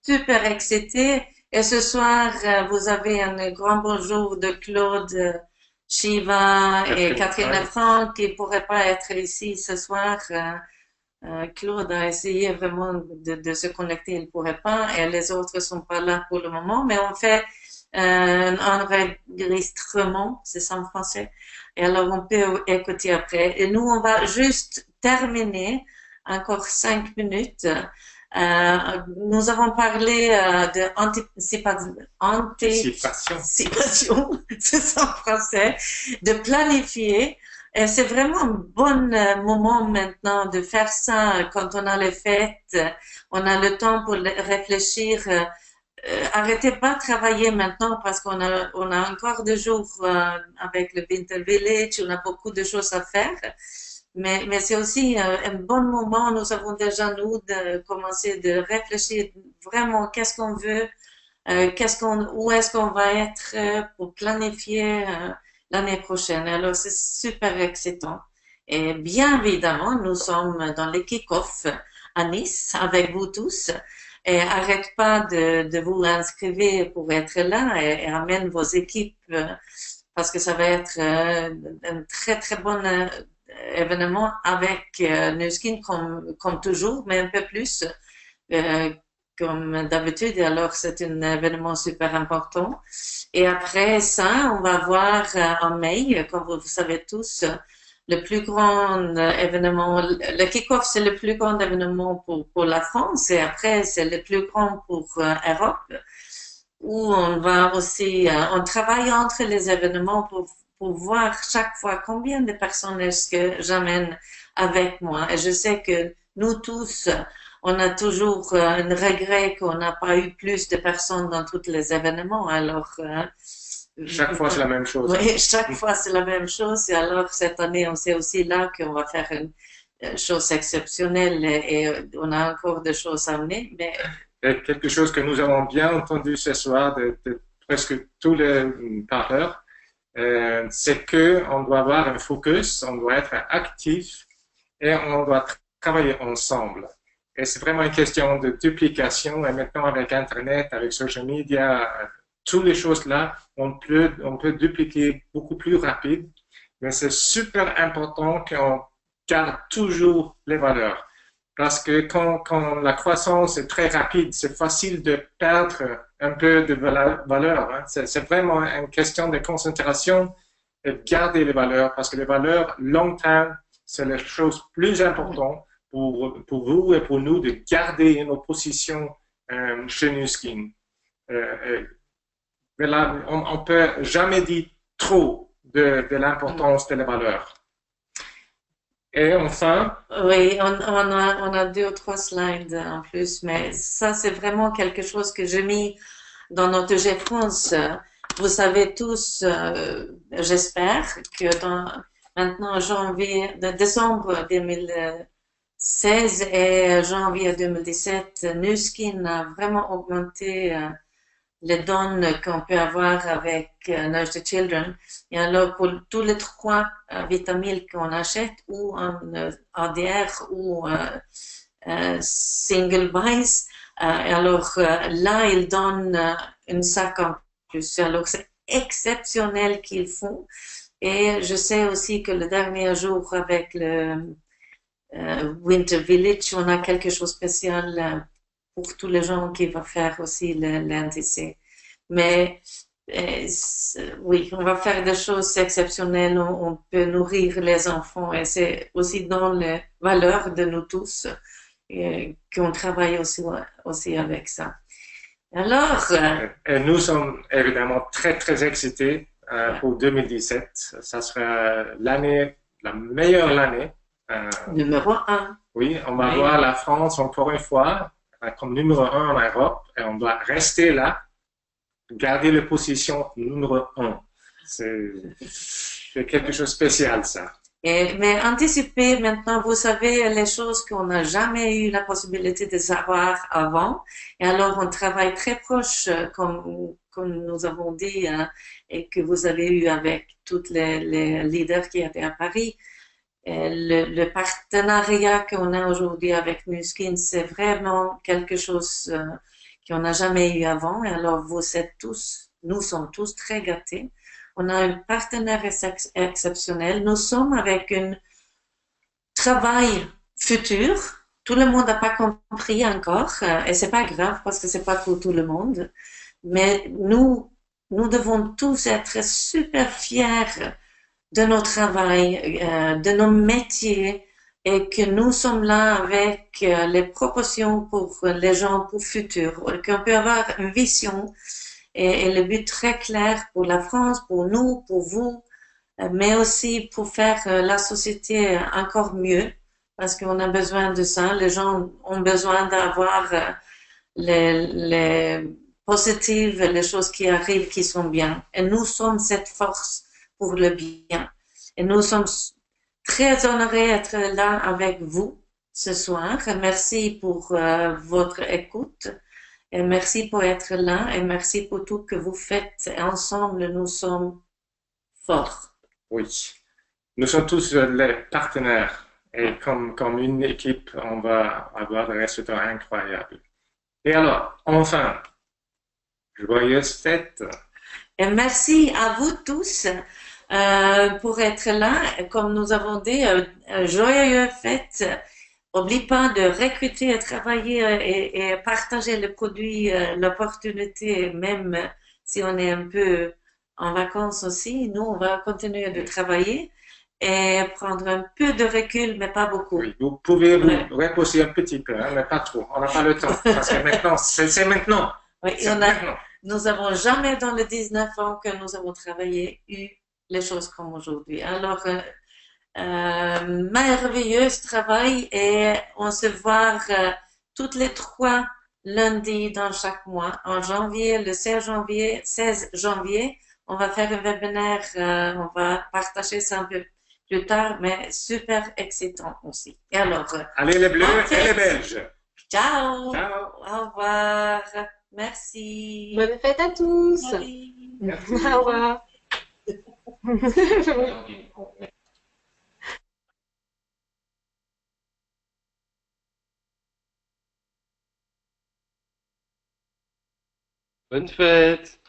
super excités. Et ce soir, vous avez un grand bonjour de Claude Chiva et Catherine Lefranc qui ne pourraient pas être ici ce soir. Claude a essayé vraiment de se connecter, il ne pourrait pas, et les autres ne sont pas là pour le moment, mais on fait un enregistrement, c'est ça en français, et alors on peut écouter après. Et nous, on va juste terminer, encore 5 minutes. Nous avons parlé anticipation, c'est ça en français, de planifier. Et c'est vraiment un bon moment maintenant de faire ça quand on a les fêtes, on a le temps pour réfléchir. Arrêtez pas de travailler maintenant parce qu'on a encore 2 jours avec le Winter Village, on a beaucoup de choses à faire. mais c'est aussi un bon moment. Nous avons déjà, nous, de commencer de réfléchir vraiment qu'est-ce qu'on veut, où est-ce qu'on va être pour planifier l'année prochaine. Alors, c'est super excitant. Et bien évidemment, nous sommes dans les kick-off à Nice avec vous tous. Et arrête pas de vous inscrire pour être là et amène vos équipes parce que ça va être un très très bon événement avec Nu Skin comme toujours, mais un peu plus comme d'habitude. Alors c'est un événement super important. Et après ça, on va voir en mai, comme vous savez tous, le plus grand événement, le kick-off, c'est le plus grand événement pour la France et après, c'est le plus grand pour Europe où on va aussi, on travaille entre les événements pour voir chaque fois combien de personnes est-ce que j'amène avec moi. Et je sais que nous tous, on a toujours un regret qu'on n'a pas eu plus de personnes dans tous les événements. Alors, chaque fois, c'est la même chose. Oui, chaque fois, c'est la même chose. Et alors, cette année, on sait aussi là qu'on va faire une chose exceptionnelle et on a encore des choses à amener. Mais... Et quelque chose que nous avons bien entendu ce soir de presque tous les parleurs, c'est qu'on doit avoir un focus, on doit être actif et on doit travailler ensemble. Et c'est vraiment une question de duplication. Et maintenant, avec Internet, avec social media, toutes les choses là, on peut dupliquer beaucoup plus rapide, mais c'est super important qu'on garde toujours les valeurs. Parce que quand la croissance est très rapide, c'est facile de perdre un peu de valeur. Hein. C'est vraiment une question de concentration et de garder les valeurs, parce que les valeurs long terme, c'est la chose plus importante pour vous et pour nous de garder nos positions chez Nu Skin. Mais là, on peut jamais dire trop de l'importance de la valeur. Et enfin. Oui, on a 2 ou 3 slides en plus, mais ça, c'est vraiment quelque chose que j'ai mis dans notre GFrance. Vous savez tous, j'espère, que maintenant, décembre 2016 et janvier 2017, Nu Skin a vraiment augmenté les dons qu'on peut avoir avec Nourish the Children. Et alors, pour tous les 3 vitamines qu'on achète, ou en ADR ou single buys, alors là, ils donnent une sac en plus. Alors, c'est exceptionnel qu'ils font. Et je sais aussi que le dernier jour, avec le Winter Village, on a quelque chose de spécial pour tous les gens qui vont faire aussi l'NTC. Mais oui, on va faire des choses exceptionnelles, on peut nourrir les enfants et c'est aussi dans les valeurs de nous tous qu'on travaille aussi avec ça. Alors... Et nous sommes évidemment très, très excités pour 2017. Ça sera la meilleure année. Numéro 1. Oui, on va voir la France encore une fois comme numéro 1 en Europe et on doit rester là, garder la position numéro 1. C'est quelque chose de spécial, ça. Mais anticiper maintenant, vous savez, les choses qu'on n'a jamais eu la possibilité de savoir avant. Et alors, on travaille très proche, comme nous avons dit, et que vous avez eu avec tous les leaders qui étaient à Paris. Le partenariat qu'on a aujourd'hui avec Nu Skin, c'est vraiment quelque chose qu'on n'a jamais eu avant. Et alors, nous sommes tous très gâtés. On a un partenaire exceptionnel. Nous sommes avec un travail futur. Tout le monde n'a pas compris encore. Et c'est pas grave parce que c'est pas pour tout le monde. Mais nous devons tous être super fiers de notre travail, de nos métiers, et que nous sommes là avec les propositions pour les gens pour le futur, qu'on peut avoir une vision et le but très clair pour la France, pour nous, pour vous, mais aussi pour faire la société encore mieux, parce qu'on a besoin de ça. Les gens ont besoin d'avoir les positives, les choses qui arrivent qui sont bien. Et nous sommes cette force pour le bien. Et nous sommes très honorée d'être là avec vous ce soir. Merci pour votre écoute. Et merci pour être là et merci pour tout que vous faites. Ensemble, nous sommes forts. Oui. Nous sommes tous les partenaires et comme une équipe, on va avoir des résultats incroyables. Et alors, enfin, joyeuse fête. Et merci à vous tous pour être là. Comme nous avons dit, joyeuse fête. N'oublie pas de recruter, travailler et partager le produit, l'opportunité, même si on est un peu en vacances aussi. Nous, on va continuer de travailler et prendre un peu de recul, mais pas beaucoup. Oui, vous pouvez vous reposer un petit peu, hein, mais pas trop. On n'a pas le temps, parce que maintenant, c'est maintenant. Oui, nous avons jamais dans les 19 ans que nous avons travaillé eu les choses comme aujourd'hui. Alors, merveilleux travail et on se voit toutes les 3 lundis dans chaque mois. En janvier, le 16 janvier, on va faire un webinaire, on va partager ça un peu plus tard, mais super excitant aussi. Et alors, allez les Bleus et les Belges. Ciao. Ciao. Au revoir. Merci. Bonne fête à tous. Merci. Au revoir. Bonne fête!